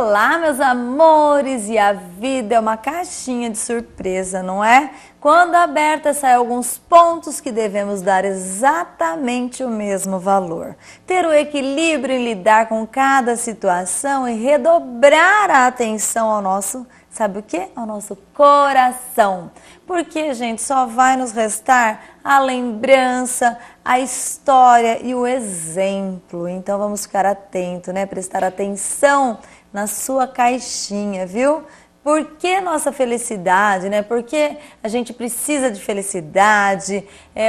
Olá, meus amores! E a vida é uma caixinha de surpresa, não é? Quando aberta, saem alguns pontos que devemos dar exatamente o mesmo valor. Ter o equilíbrio em lidar com cada situação e redobrar a atenção ao nosso, sabe o quê? Ao nosso coração. Porque, gente, só vai nos restar a lembrança, a história e o exemplo. Então vamos ficar atentos, né? Prestar atenção na sua caixinha, viu? Por que nossa felicidade, né? Porque a gente precisa de felicidade,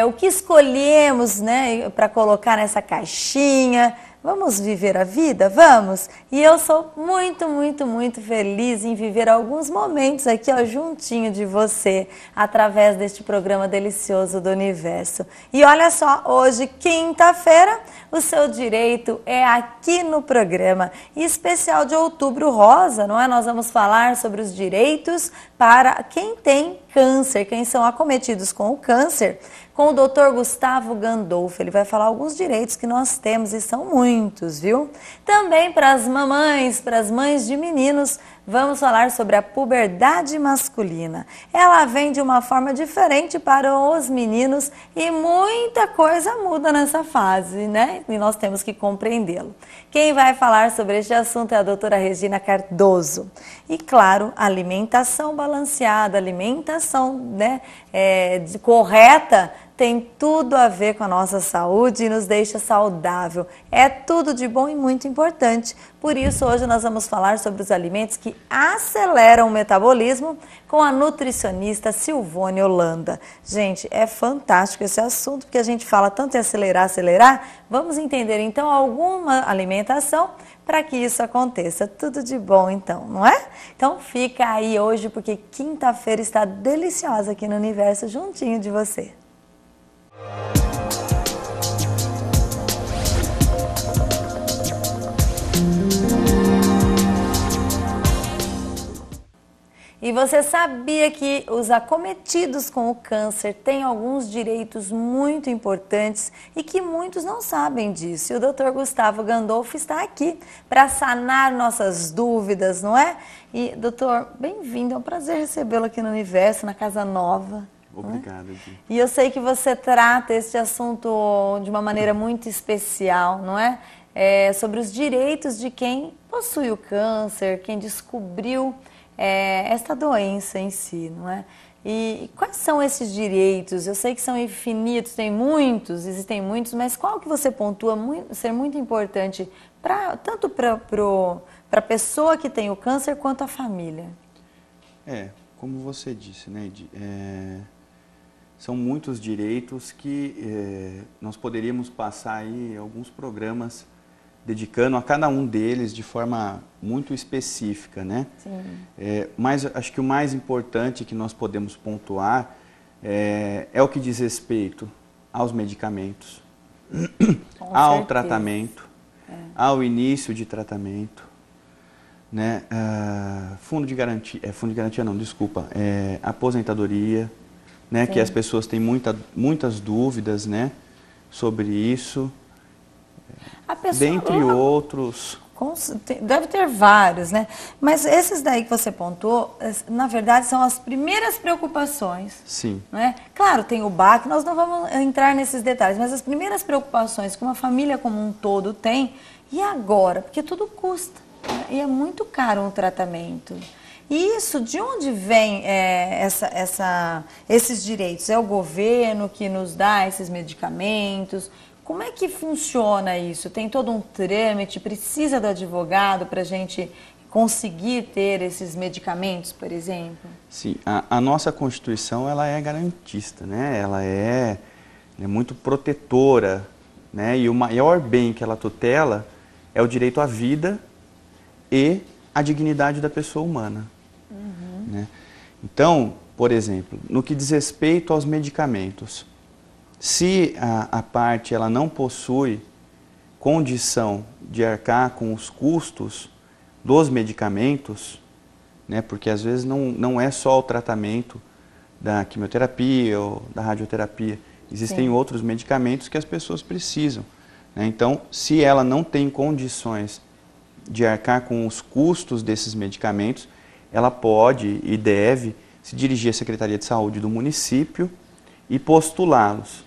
o que escolhemos, né, para colocar nessa caixinha. Vamos viver a vida? Vamos! E eu sou muito, muito, muito feliz em viver alguns momentos aqui, ó, juntinho de você, através deste programa delicioso do Universo. E olha só, hoje, quinta-feira, o seu direito é aqui no programa. E especial de Outubro Rosa, não é? Nós vamos falar sobre os direitos para quem tem câncer, quem são acometidos com o câncer, com o Dr. Gustavo Gandolfo. Ele vai falar alguns direitos que nós temos e são muitos, viu? Também para as mamães, para as mães de meninos, vamos falar sobre a puberdade masculina. Ela vem de uma forma diferente para os meninos e muita coisa muda nessa fase, né? E nós temos que compreendê-lo. Quem vai falar sobre este assunto é a doutora Regina Cardoso. E claro, alimentação balanceada, alimentação, né, correta, tem tudo a ver com a nossa saúde e nos deixa saudável. É tudo de bom e muito importante. Por isso, hoje nós vamos falar sobre os alimentos que aceleram o metabolismo com a nutricionista Silvone Holanda. Gente, é fantástico esse assunto, porque a gente fala tanto em acelerar, acelerar. Vamos entender, então, alguma alimentação para que isso aconteça. Tudo de bom, então, não é? Então, fica aí hoje, porque quinta-feira está deliciosa aqui no Universo, juntinho de você. E você sabia que os acometidos com o câncer têm alguns direitos muito importantes e que muitos não sabem disso? E o Dr. Gustavo Gandolfo está aqui para sanar nossas dúvidas, não é? E, doutor, bem-vindo, é um prazer recebê-lo aqui no Universo, na Casa Nova. Obrigado, Gui. E eu sei que você trata este assunto de uma maneira muito especial, não é? Sobre os direitos de quem possui o câncer, quem descobriu esta doença em si, não é? E quais são esses direitos? Eu sei que são infinitos, existem muitos, mas qual que você pontua ser muito importante tanto para a pessoa que tem o câncer quanto a família? Como você disse, né, Edi? São muitos direitos que nós poderíamos passar aí alguns programas dedicando a cada um deles de forma muito específica, né? Sim. Mas acho que o mais importante que nós podemos pontuar é o que diz respeito aos medicamentos, ao tratamento, ao início de tratamento, né? Fundo de garantia não, desculpa, aposentadoria, né? Que as pessoas têm muitas dúvidas, né, sobre isso. Dentre outros. Deve ter vários, né? Mas esses daí que você pontuou, na verdade, são as primeiras preocupações. Sim. Né? Claro, tem o BAC, nós não vamos entrar nesses detalhes, mas as primeiras preocupações que uma família como um todo tem, e agora? Porque tudo custa, né? E é muito caro um tratamento. E isso, de onde vem esses direitos? É o governo que nos dá esses medicamentos? Como é que funciona isso? Tem todo um trâmite? Precisa do advogado para a gente conseguir ter esses medicamentos, por exemplo? Sim, a nossa Constituição ela é garantista, né? Ela é muito protetora, né? E o maior bem que ela tutela é o direito à vida e à dignidade da pessoa humana. Né? Então, por exemplo, no que diz respeito aos medicamentos, se a parte ela não possui condição de arcar com os custos dos medicamentos, né, porque às vezes não é só o tratamento da quimioterapia ou da radioterapia, existem outros medicamentos que as pessoas precisam. Né? Então, se ela não tem condições de arcar com os custos desses medicamentos, ela pode e deve se dirigir à Secretaria de Saúde do município e postulá-los.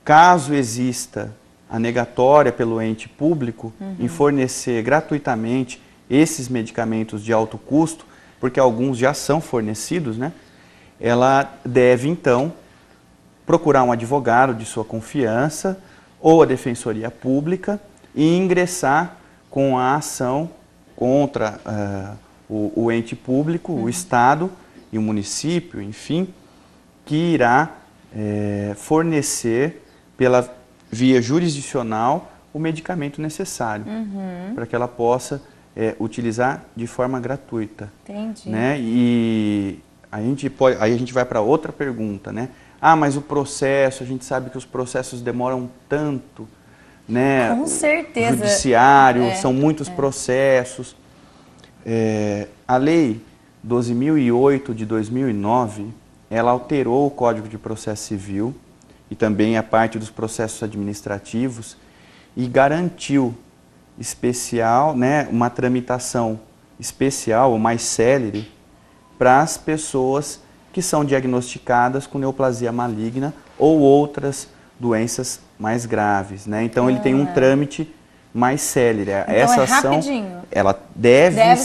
Caso exista a negatória pelo ente público em fornecer gratuitamente esses medicamentos de alto custo, porque alguns já são fornecidos, né? Ela deve, então, procurar um advogado de sua confiança ou a Defensoria Pública e ingressar com a ação contra o ente público, o Estado e o município, enfim, que irá fornecer pela via jurisdicional o medicamento necessário para que ela possa utilizar de forma gratuita. Entendi. Né? E aí a gente vai para outra pergunta, né? Ah, mas o processo, a gente sabe que os processos demoram tanto, né? Com certeza. O judiciário, são muitos processos. A Lei 12.008 de 2009, ela alterou o Código de Processo Civil e também a parte dos processos administrativos e garantiu uma tramitação especial ou mais célere para as pessoas que são diagnosticadas com neoplasia maligna ou outras doenças mais graves, né? Então ele tem um trâmite mais célere. Então essa ação, rapidinho. ela deve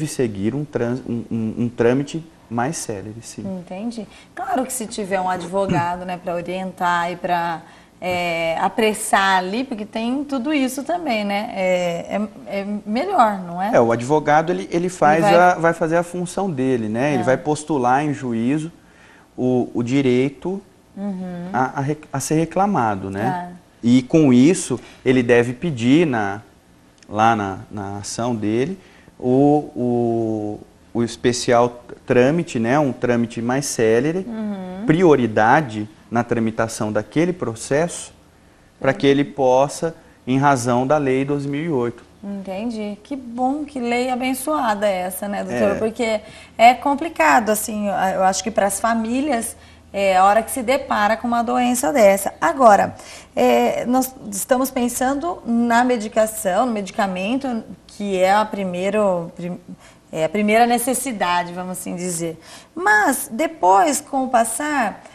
seguir um trâmite mais célere, sim. Entendi. Claro que se tiver um advogado, né, para orientar e para apressar ali, porque tem tudo isso também, né? É melhor, não é? O advogado ele vai fazer a função dele, né? Ele vai postular em juízo o direito a ser reclamado, né? E com isso ele deve pedir lá na ação dele o especial trâmite, né? Um trâmite mais célere, prioridade na tramitação daquele processo, para que ele possa, em razão da Lei 2008. Entendi. Que bom, que lei abençoada essa, né, doutor? Porque é complicado, assim, eu acho que para as famílias, a hora que se depara com uma doença dessa. Agora, nós estamos pensando na medicação, no medicamento, que é a primeira necessidade, vamos assim dizer. Mas, depois, com o passar,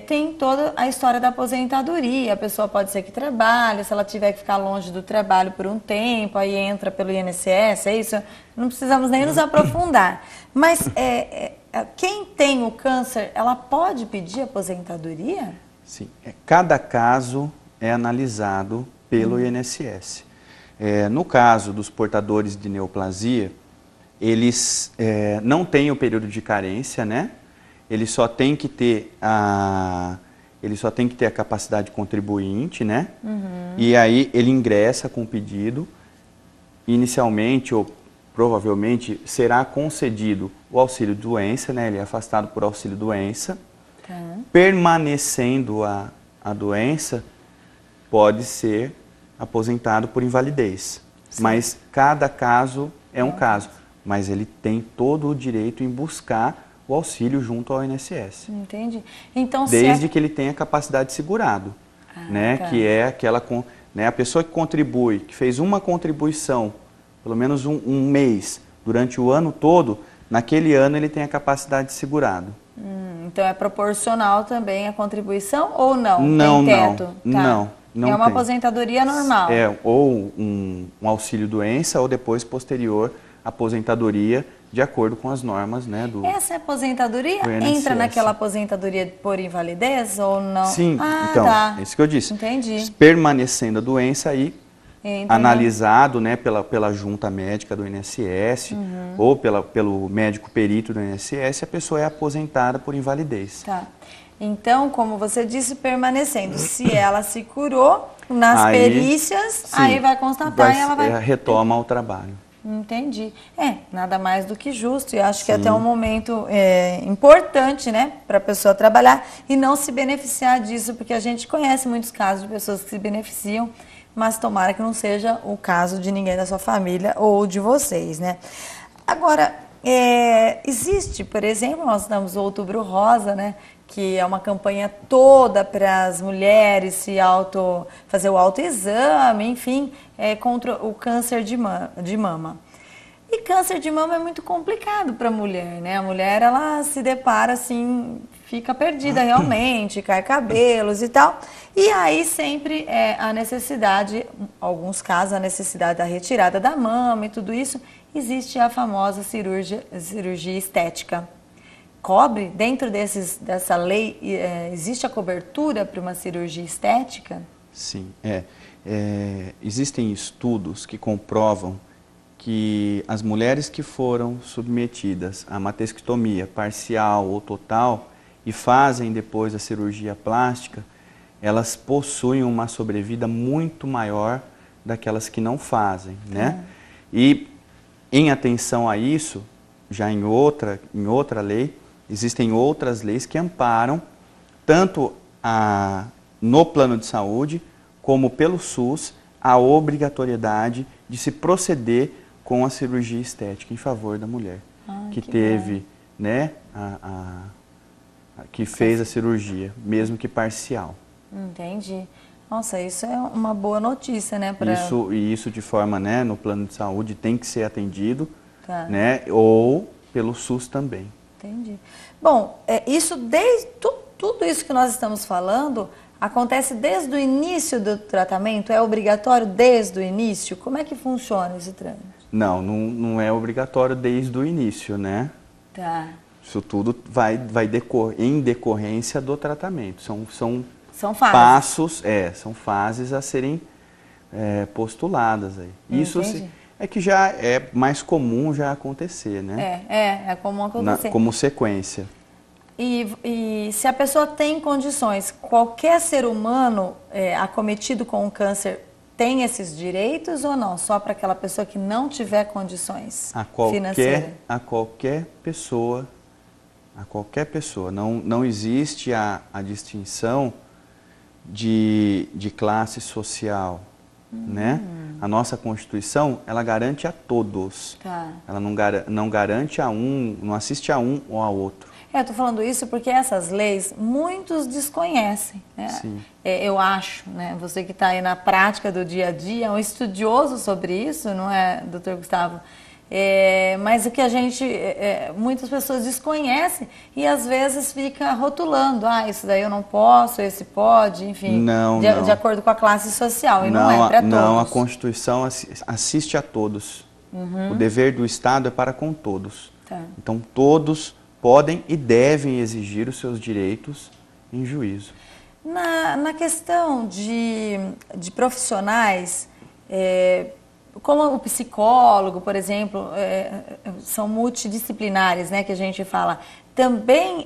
tem toda a história da aposentadoria. A pessoa pode ser que trabalhe, se ela tiver que ficar longe do trabalho por um tempo, aí entra pelo INSS, é isso? Não precisamos nem nos aprofundar. Mas quem tem o câncer, ela pode pedir aposentadoria? Sim. Cada caso é analisado pelo INSS. No caso dos portadores de neoplasia, eles não têm o período de carência, né? Ele só tem que ter a capacidade contribuinte, né? E aí ele ingressa com o pedido. Inicialmente ou provavelmente será concedido o auxílio-doença, né? Ele é afastado por auxílio-doença. Tá. Permanecendo a doença, pode ser aposentado por invalidez. Sim. Mas cada caso é um caso. Mas ele tem todo o direito em buscar o auxílio junto ao INSS. Entendi. Então, desde que ele tenha capacidade segurado, né? Tá. Que é aquela, né? A pessoa que contribui, que fez uma contribuição, pelo menos um mês, durante o ano todo, naquele ano ele tem a capacidade segurado. Então é proporcional também a contribuição ou não? Não, tem teto? Não é uma tem. aposentadoria normal? Ou um auxílio-doença ou depois posterior aposentadoria de acordo com as normas, né, Essa aposentadoria entra naquela aposentadoria por invalidez ou não? Sim, então, é isso que eu disse. Entendi. Permanecendo a doença aí, analisado, né, pela junta médica do INSS ou pelo médico perito do INSS, a pessoa é aposentada por invalidez. Tá. Então, como você disse, permanecendo. Se ela se curou nas perícias, aí vai constatar e ela vai... retoma o trabalho. Entendi. Nada mais do que justo. E acho que até um momento importante, né, para a pessoa trabalhar e não se beneficiar disso, porque a gente conhece muitos casos de pessoas que se beneficiam, mas tomara que não seja o caso de ninguém da sua família ou de vocês, né? Agora, existe, por exemplo, nós estamos no Outubro Rosa, né? que é uma campanha toda para as mulheres fazer o autoexame, enfim, contra o câncer de mama. E câncer de mama é muito complicado para a mulher, né? A mulher, ela se depara assim, fica perdida realmente, cai cabelos e tal. E aí sempre a necessidade, em alguns casos, a necessidade da retirada da mama e tudo isso, existe a famosa cirurgia estética. Cobre, dentro dessa lei, existe a cobertura para uma cirurgia estética? Sim, existem estudos que comprovam que as mulheres que foram submetidas a mastectomia parcial ou total e fazem depois a cirurgia plástica, elas possuem uma sobrevida muito maior daquelas que não fazem, né? E em atenção a isso, já em outra lei, existem outras leis que amparam tanto no plano de saúde como pelo SUS a obrigatoriedade de se proceder com a cirurgia estética em favor da mulher que teve, né, que fez a cirurgia, mesmo que parcial. Entendi. Nossa, isso é uma boa notícia, né? Isso de forma, né, no plano de saúde tem que ser atendido, né, ou pelo SUS também. Entendi. Bom, tudo isso que nós estamos falando acontece desde o início do tratamento? É obrigatório desde o início? Como é que funciona esse trâmite? Não é obrigatório desde o início, né? Tá. Isso tudo vai em decorrência do tratamento. São fases. Passos, são fases a serem postuladas aí. Isso é que já é mais comum já acontecer, né? É comum acontecer. Como sequência. E se a pessoa tem condições, qualquer ser humano acometido com um câncer tem esses direitos ou não? Só para aquela pessoa que não tiver condições financeiras? A qualquer pessoa. Não existe a distinção de classe social, né? A nossa Constituição, ela garante a todos. Tá. Ela não garante a um, não assiste a um ou a outro. Eu estou falando isso porque essas leis muitos desconhecem, né? Sim. Eu acho, né? Você que está aí na prática do dia a dia, é um estudioso sobre isso, não é, doutor Gustavo? Mas o que muitas pessoas desconhecem e às vezes fica rotulando, isso daí eu não posso, esse pode, enfim, de acordo com a classe social, e não é para todos. Não, a Constituição assiste a todos. O dever do Estado é para com todos. Tá. Então todos podem e devem exigir os seus direitos em juízo. Na questão de profissionais, como o psicólogo, por exemplo, são multidisciplinares, né, que a gente fala, também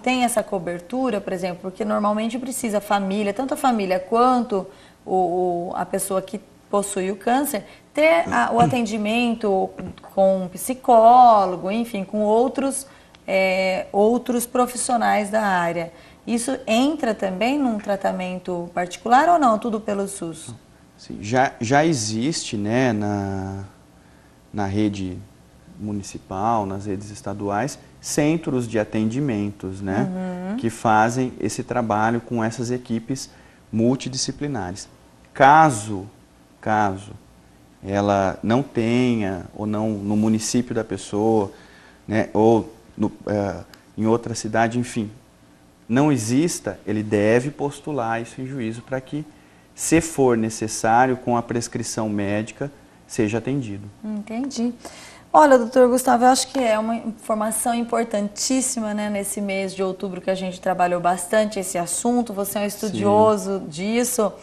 tem essa cobertura, por exemplo, porque normalmente precisa a família, tanto a família quanto a pessoa que possui o câncer, ter o atendimento com um psicólogo, enfim, com outros profissionais da área. Isso entra também num tratamento particular ou não? Tudo pelo SUS? Sim, já existe, né, na rede municipal, nas redes estaduais, centros de atendimentos, né, que fazem esse trabalho com essas equipes multidisciplinares. Caso ela não tenha, ou não no município da pessoa, né, ou em outra cidade, enfim, não exista, ele deve postular isso em juízo para que, se for necessário, com a prescrição médica, seja atendido. Entendi. Olha, doutor Gustavo, eu acho que é uma informação importantíssima, né, nesse mês de outubro que a gente trabalhou bastante esse assunto. Você é um estudioso disso.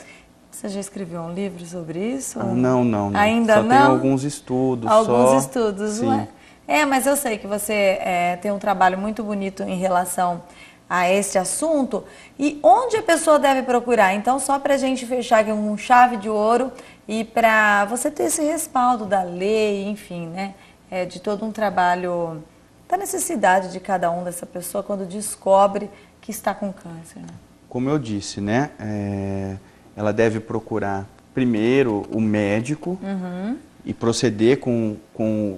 Você já escreveu um livro sobre isso? Não. Ainda só não? Tem alguns estudos. Estudos, Sim. não é? Mas eu sei que você tem um trabalho muito bonito em relação a esse assunto. E onde a pessoa deve procurar? Então, só para a gente fechar aqui com chave de ouro e para você ter esse respaldo da lei, enfim, né? De todo um trabalho, da necessidade de cada um dessa pessoa quando descobre que está com câncer. Né? Como eu disse, né? Ela deve procurar primeiro o médico e proceder com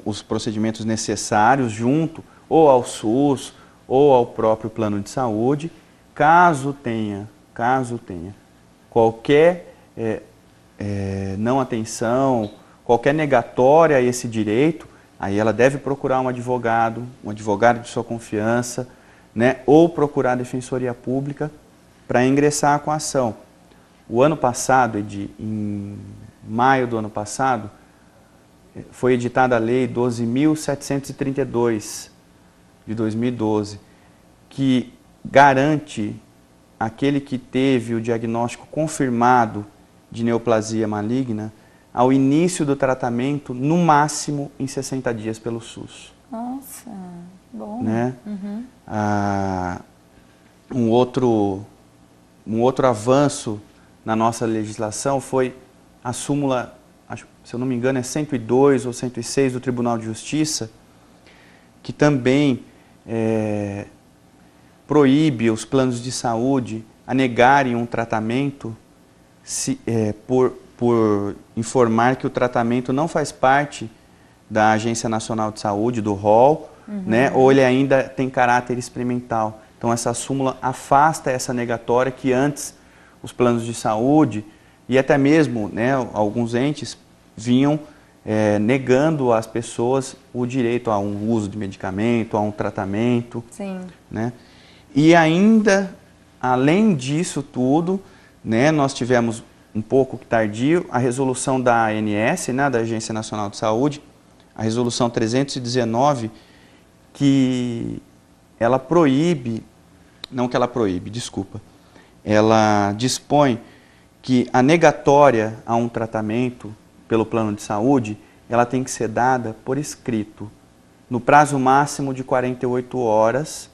os procedimentos necessários junto ou ao SUS ou ao próprio plano de saúde. Caso tenha qualquer não atenção, qualquer negatória a esse direito, aí ela deve procurar um advogado de sua confiança, né, ou procurar a Defensoria Pública para ingressar com a ação. O ano passado, em maio do ano passado, foi editada a Lei 12.732 de 2012, que garante aquele que teve o diagnóstico confirmado de neoplasia maligna ao início do tratamento, no máximo em 60 dias pelo SUS. Nossa, bom. Né? Um outro avanço na nossa legislação foi a súmula, se eu não me engano, é 102 ou 106 do Tribunal de Justiça, que também proíbe os planos de saúde a negarem um tratamento por informar que o tratamento não faz parte da Agência Nacional de Saúde, do rol, né, ou ele ainda tem caráter experimental. Então essa súmula afasta essa negatória que antes os planos de saúde e até mesmo, né, alguns entes vinham negando às pessoas o direito a um uso de medicamento, a um tratamento. Sim. Né? E ainda, além disso tudo, né, nós tivemos um pouco tardio a resolução da ANS, né, da Agência Nacional de Saúde, a resolução 319, que ela proíbe, não que ela proíbe, desculpa, ela dispõe que a negatória a um tratamento pelo plano de saúde, ela tem que ser dada por escrito, no prazo máximo de 48 horas,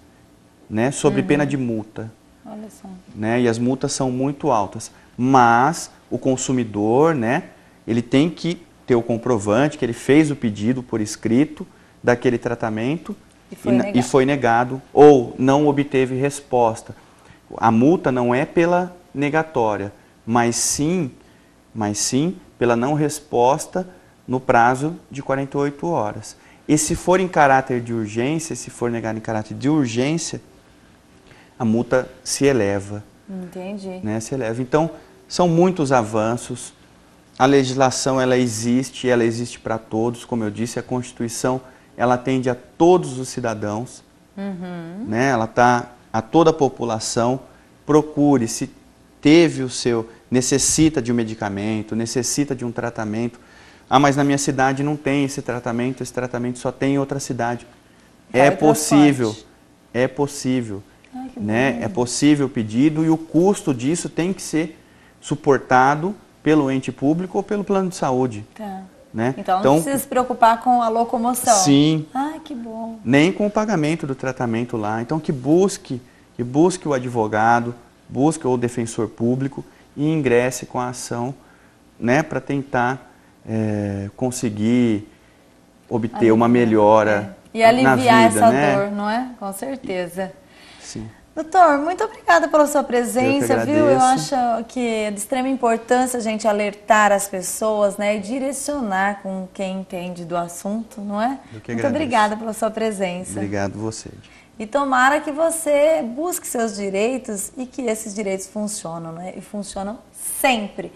né, sob pena de multa. Olha só. Né, e as multas são muito altas. Mas o consumidor, né, ele tem que ter o comprovante que ele fez o pedido por escrito daquele tratamento e foi negado ou não obteve resposta. A multa não é pela negatória, mas sim pela não resposta no prazo de 48 horas. E se for em caráter de urgência, se for negado em caráter de urgência, a multa se eleva. Entendi. Né, se eleva. Então, são muitos avanços. A legislação, ela existe para todos. Como eu disse, a Constituição, ela atende a todos os cidadãos. Né, ela está a toda a população. Procure, se teve o seu, necessita de um medicamento, necessita de um tratamento. Ah, mas na minha cidade não tem esse tratamento só tem em outra cidade. É possível, é possível. Ai, que né? É possível o pedido e o custo disso tem que ser suportado pelo ente público ou pelo plano de saúde. Tá. Né? Então não precisa se preocupar com a locomoção. Sim. Ai, que bom. Nem com o pagamento do tratamento lá. Então que busque o advogado, busque o defensor público e ingresse com a ação, né, para tentar conseguir obter uma melhora e aliviar na vida, essa né? dor, não é? Com certeza. Sim. Doutor, muito obrigada pela sua presença, viu? Eu agradeço. acho que é de extrema importância a gente alertar as pessoas, né, e direcionar com quem entende do assunto, não é? Muito obrigada pela sua presença. Obrigado você. E tomara que você busque seus direitos e que esses direitos funcionam, né? E funcionam sempre.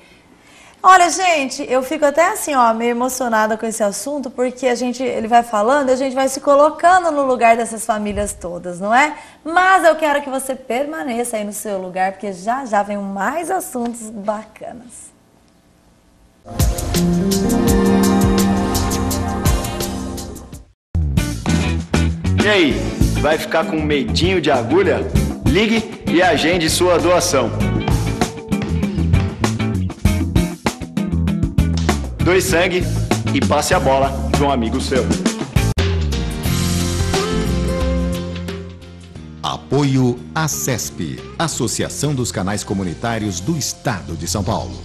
Olha, gente, eu fico até assim, ó, meio emocionada com esse assunto, porque ele vai falando e a gente vai se colocando no lugar dessas famílias todas, não é? Mas eu quero que você permaneça aí no seu lugar, porque já já vem mais assuntos bacanas. E aí, vai ficar com medinho de agulha? Ligue e agende sua doação. Doe sangue e passe a bola para um amigo seu. Apoio ACESP, Associação dos Canais Comunitários do Estado de São Paulo.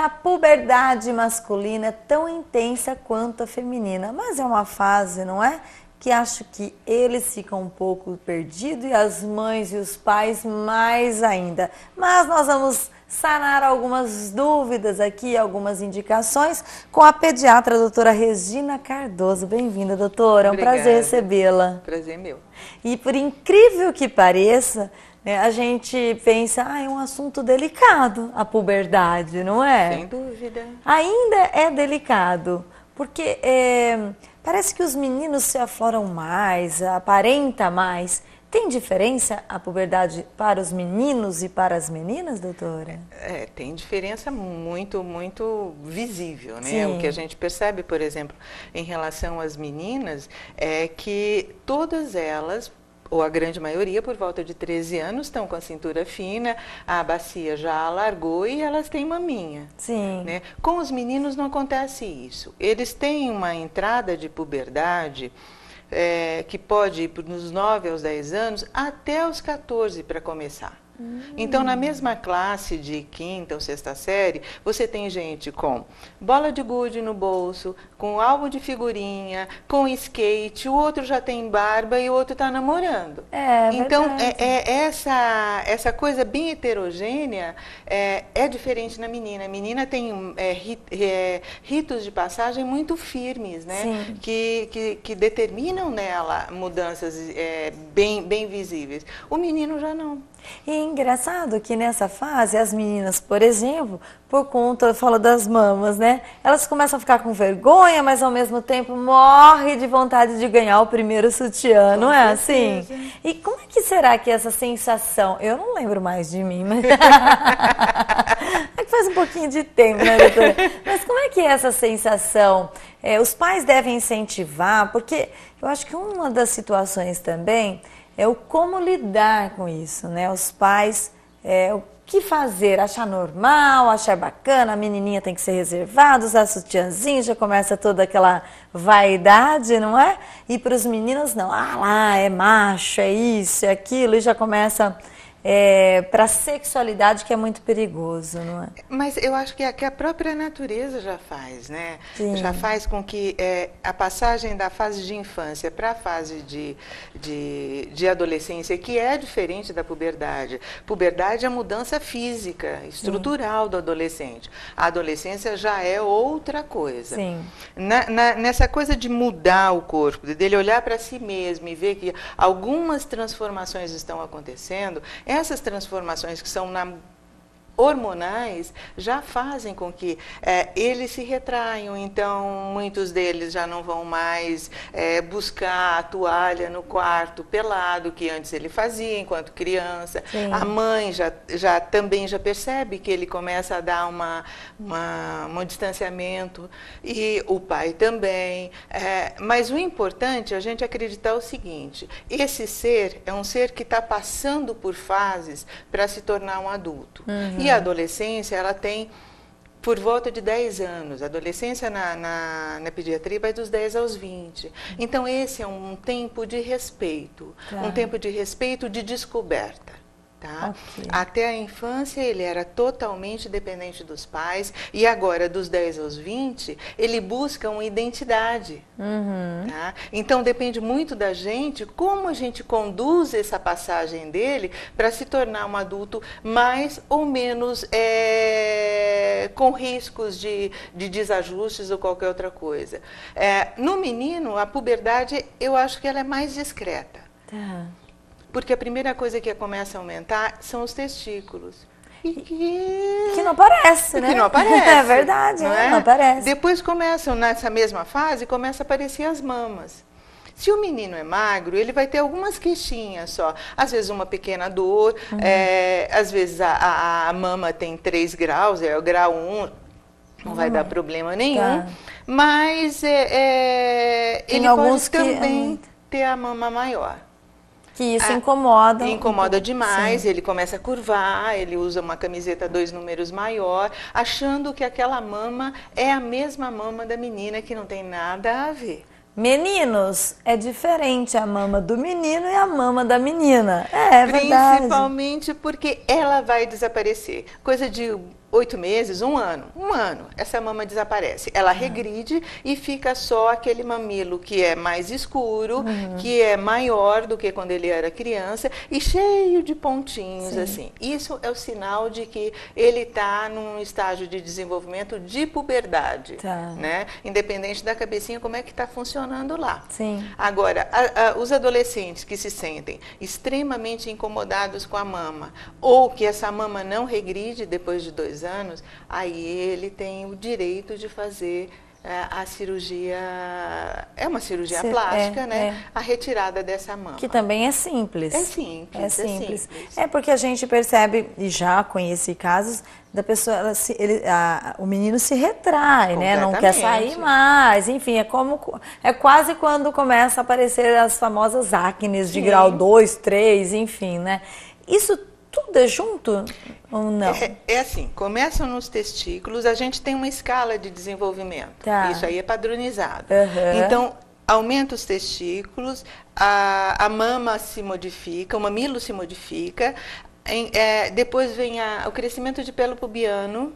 a puberdade masculina é tão intensa quanto a feminina, mas é uma fase, não é? Que acho que eles ficam um pouco perdidos e as mães e os pais mais ainda. Mas nós vamos sanar algumas dúvidas aqui, algumas indicações com a pediatra a doutora Regina Cardoso. Bem-vinda, doutora. É um prazer recebê-la. Prazer meu. E por incrível que pareça, né, a gente pensa, é um assunto delicado, a puberdade, não é? Sem dúvida. Ainda é delicado, porque parece que os meninos se afloram mais, aparenta mais. Tem diferença a puberdade para os meninos e para as meninas, doutora? Tem diferença muito visível, né? Sim. O que a gente percebe, por exemplo, em relação às meninas, é que todas elas, ou a grande maioria, por volta de 13 anos, estão com a cintura fina, a bacia já alargou e elas têm maminha. Sim. Né? Com os meninos não acontece isso. Eles têm uma entrada de puberdade que pode ir dos 9 aos 10 anos até os 14 para começar. Então, na mesma classe de quinta ou sexta série, você tem gente com bola de gude no bolso, com álbum de figurinha, com skate, o outro já tem barba e o outro está namorando. Então, essa coisa bem heterogênea é diferente na menina. A menina tem ritos de passagem muito firmes, né? Que determinam nela mudanças bem visíveis. O menino já não. E é engraçado que nessa fase, as meninas, por exemplo, por conta, eu falo das mamas, né? Elas começam a ficar com vergonha, mas ao mesmo tempo morre de vontade de ganhar o primeiro sutiã, não é assim? E como é que será que essa sensação, eu não lembro mais de mim, mas é que faz um pouquinho de tempo, né, doutora? Mas como é que é essa sensação? Os pais devem incentivar, porque eu acho que uma das situações também é o como lidar com isso, né? Os pais, o que fazer? Achar normal, achar bacana, a menininha tem que ser reservada, usar sutiãzinho, já começa toda aquela vaidade, não é? E para os meninos, não. Lá, é macho, é isso, é aquilo, e já começa para a sexualidade, que é muito perigoso, não é? Mas eu acho que a própria natureza já faz, né? Sim. Já faz com que a passagem da fase de infância para a fase de adolescência, que é diferente da puberdade. Puberdade é a mudança física, estrutural do adolescente. A adolescência já é outra coisa. Sim. Nessa coisa de mudar o corpo, dele olhar para si mesmo e ver que algumas transformações estão acontecendo, essas transformações que são hormonais já fazem com que eles se retraiam. Então, muitos deles já não vão mais buscar a toalha no quarto pelado, que antes ele fazia enquanto criança. Sim. A mãe também já percebe que ele começa a dar um distanciamento, e o pai também. Mas o importante é a gente acreditar o seguinte: esse ser é um ser que está passando por fases para se tornar um adulto. E a adolescência, ela tem por volta de 10 anos. A adolescência na pediatria vai dos 10 aos 20. Então, esse é um tempo de respeito, um tempo de respeito, de descoberta. Tá? Okay. Até a infância ele era totalmente dependente dos pais, e agora dos 10 aos 20 ele busca uma identidade. Tá? Então depende muito da gente como a gente conduz essa passagem dele para se tornar um adulto mais ou menos com riscos de desajustes ou qualquer outra coisa. No menino, a puberdade, eu acho que ela é mais discreta. Tá. Porque a primeira coisa que começa a aumentar são os testículos. Que não aparece, né? Que não aparece. É verdade, não aparece. Depois começam, nessa mesma fase, começa a aparecer as mamas. Se o menino é magro, ele vai ter algumas queixinhas só. Às vezes uma pequena dor, às vezes a mama tem 3 graus, é o grau 1, não vai dar problema nenhum. Tá. Mas ele pode também ter a mama maior. Que isso incomoda. Incomoda demais, Sim. ele começa a curvar, ele usa uma camiseta 2 números maior, achando que aquela mama é a mesma mama da menina, que não tem nada a ver. Meninos, é diferente a mama do menino e a mama da menina. É verdade. Principalmente porque ela vai desaparecer. Coisa de 8 meses, um ano, essa mama desaparece. Ela regride e fica só aquele mamilo que é mais escuro, que é maior do que quando ele era criança e cheio de pontinhos, assim. Isso é o sinal de que ele está num estágio de desenvolvimento de puberdade, né? Independente da cabecinha, como é que está funcionando lá. Sim. Agora, os adolescentes que se sentem extremamente incomodados com a mama, ou que essa mama não regride depois de 2 anos, aí ele tem o direito de fazer a cirurgia, é uma cirurgia plástica, né? A retirada dessa mama. Que também é simples. É simples. É simples. É porque a gente percebe, e já conheci casos, da pessoa, o menino se retrai, né? Não quer sair mais, enfim, é quase quando começa a aparecer as famosas acnes de grau 2, 3, enfim, né? Isso tudo é junto ou não? É assim, começam nos testículos, a gente tem uma escala de desenvolvimento. Isso aí é padronizado. Então, aumenta os testículos, a mama se modifica, o mamilo se modifica, depois vem o crescimento de pelo pubiano,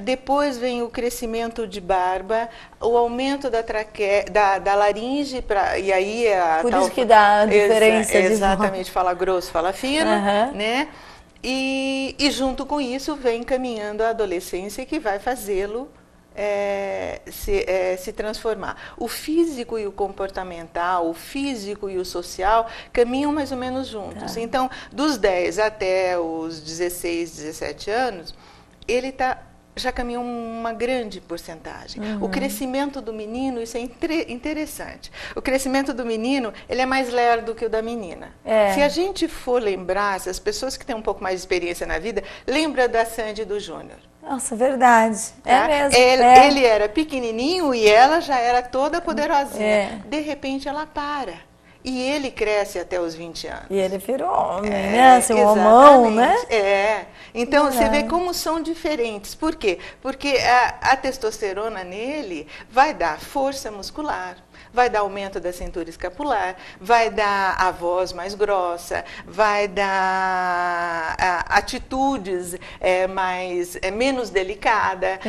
depois vem o crescimento de barba, o aumento da laringe, e aí por isso que dá a diferença exatamente, fala grosso, fala fino, né? E junto com isso vem caminhando a adolescência, que vai fazê-lo se transformar. O físico e o comportamental, o físico e o social caminham mais ou menos juntos. Então, dos 10 até os 16, 17 anos, ele já caminhou uma grande porcentagem. O crescimento do menino, isso é interessante. O crescimento do menino, ele é mais lerdo que o da menina. Se a gente for lembrar, se as pessoas que têm um pouco mais de experiência na vida, lembra da Sandy e do Júnior. Nossa, verdade. É mesmo. Ele era pequenininho e ela já era toda poderosinha. De repente, ela para. E ele cresce até os 20 anos. E ele virou homem, né? Assim, um homão, né? Então, você vê como são diferentes. Por quê? Porque a testosterona nele vai dar força muscular, vai dar aumento da cintura escapular, vai dar a voz mais grossa, vai dar atitudes menos delicada.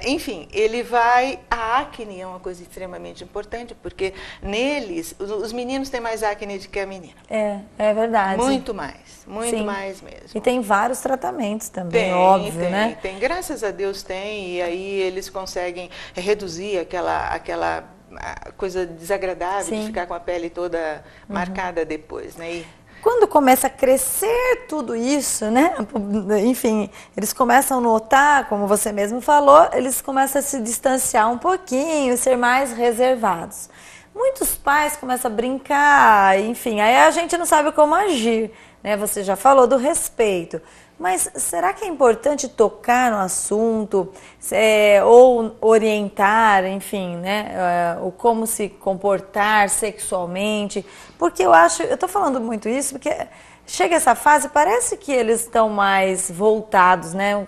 Enfim, ele vai... A acne é uma coisa extremamente importante, porque neles, os meninos têm mais acne do que a menina. É verdade. Muito mais mais mesmo. E tem vários tratamentos também, óbvio, né? Tem, graças a Deus tem, e aí eles conseguem reduzir aquela coisa desagradável de ficar com a pele toda marcada depois, né? Quando começa a crescer tudo isso, né? Enfim, eles começam a notar, como você mesmo falou, eles começam a se distanciar um pouquinho, ser mais reservados. Muitos pais começam a brincar, enfim, aí a gente não sabe como agir, né? Você já falou do respeito. Mas será que é importante tocar no assunto ou orientar, enfim, né, o como se comportar sexualmente? Porque eu estou falando muito isso porque chega essa fase, parece que eles estão mais voltados, né,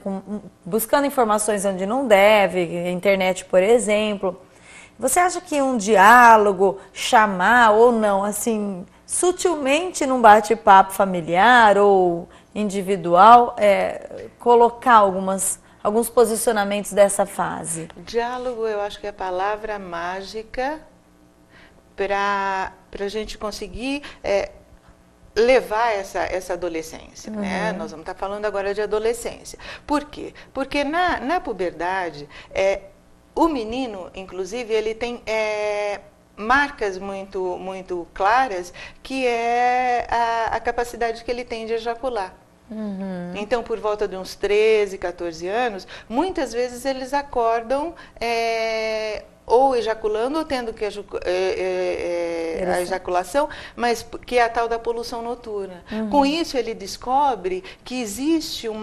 buscando informações onde não deve, internet, por exemplo. Você acha que um diálogo, chamar ou não, assim, sutilmente num bate-papo familiar ou individual, colocar alguns posicionamentos dessa fase? Diálogo, eu acho que é a palavra mágica para a gente conseguir levar essa adolescência, né? Nós vamos estar falando agora de adolescência. Por quê? Porque na puberdade, o menino, inclusive, ele tem marcas muito claras, que é a capacidade que ele tem de ejacular. Então, por volta de uns 13, 14 anos, muitas vezes eles acordam ou ejaculando ou tendo que a ejaculação, mas que é a tal da poluição noturna. Com isso, ele descobre que existe um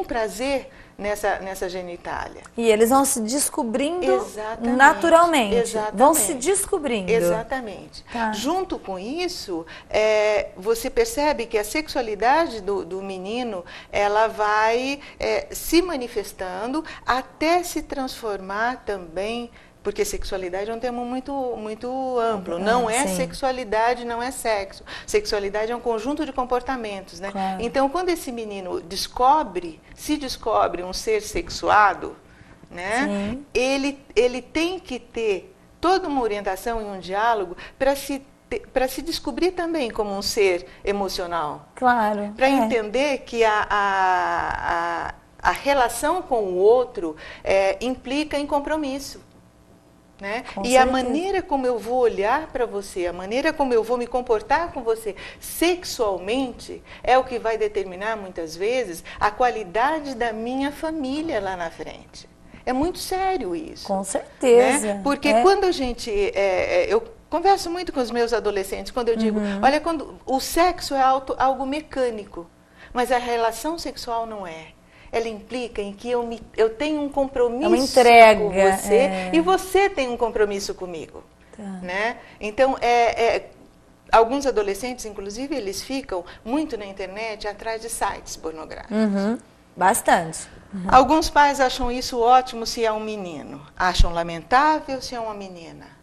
prazer nessa genitália. E eles vão se descobrindo naturalmente. Vão se descobrindo. Exatamente. Junto com isso, você percebe que a sexualidade do menino, ela vai se manifestando até se transformar também Porque sexualidade é um termo muito amplo. Não é sim. sexualidade, não é sexo. Sexualidade é um conjunto de comportamentos, né? Claro. Então, quando esse menino se descobre um ser sexuado, né? Ele tem que ter toda uma orientação e um diálogo para se descobrir também como um ser emocional. Claro. Para entender que a relação com o outro implica em compromisso. Né? E a maneira como eu vou olhar para você, a maneira como eu vou me comportar com você sexualmente é o que vai determinar muitas vezes a qualidade da minha família lá na frente. É muito sério isso. Com certeza. Né? Porque quando a gente... eu converso muito com os meus adolescentes quando eu digo, olha, quando o sexo é algo mecânico, mas a relação sexual não é. Ela implica em que eu tenho um compromisso com você e você tem um compromisso comigo. Tá. Né? Então, alguns adolescentes, inclusive, eles ficam muito na internet atrás de sites pornográficos. Bastante. Alguns pais acham isso ótimo se é um menino, acham lamentável se é uma menina.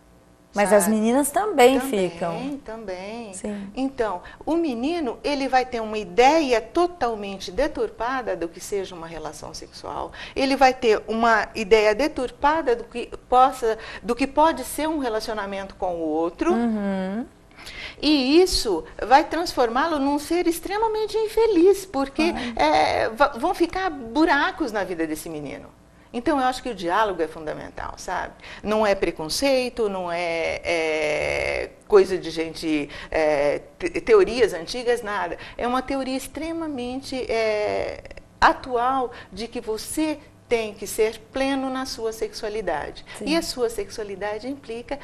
Mas as meninas também ficam. Também. Sim. Então, o menino, ele vai ter uma ideia totalmente deturpada do que seja uma relação sexual. Ele vai ter uma ideia deturpada do que pode ser um relacionamento com o outro. E isso vai transformá-lo num ser extremamente infeliz, porque vão ficar buracos na vida desse menino. Então, eu acho que o diálogo é fundamental, sabe? Não é preconceito, não é coisa de gente, teorias antigas, nada. É uma teoria extremamente atual de que você tem que ser pleno na sua sexualidade. Sim. E a sua sexualidade implica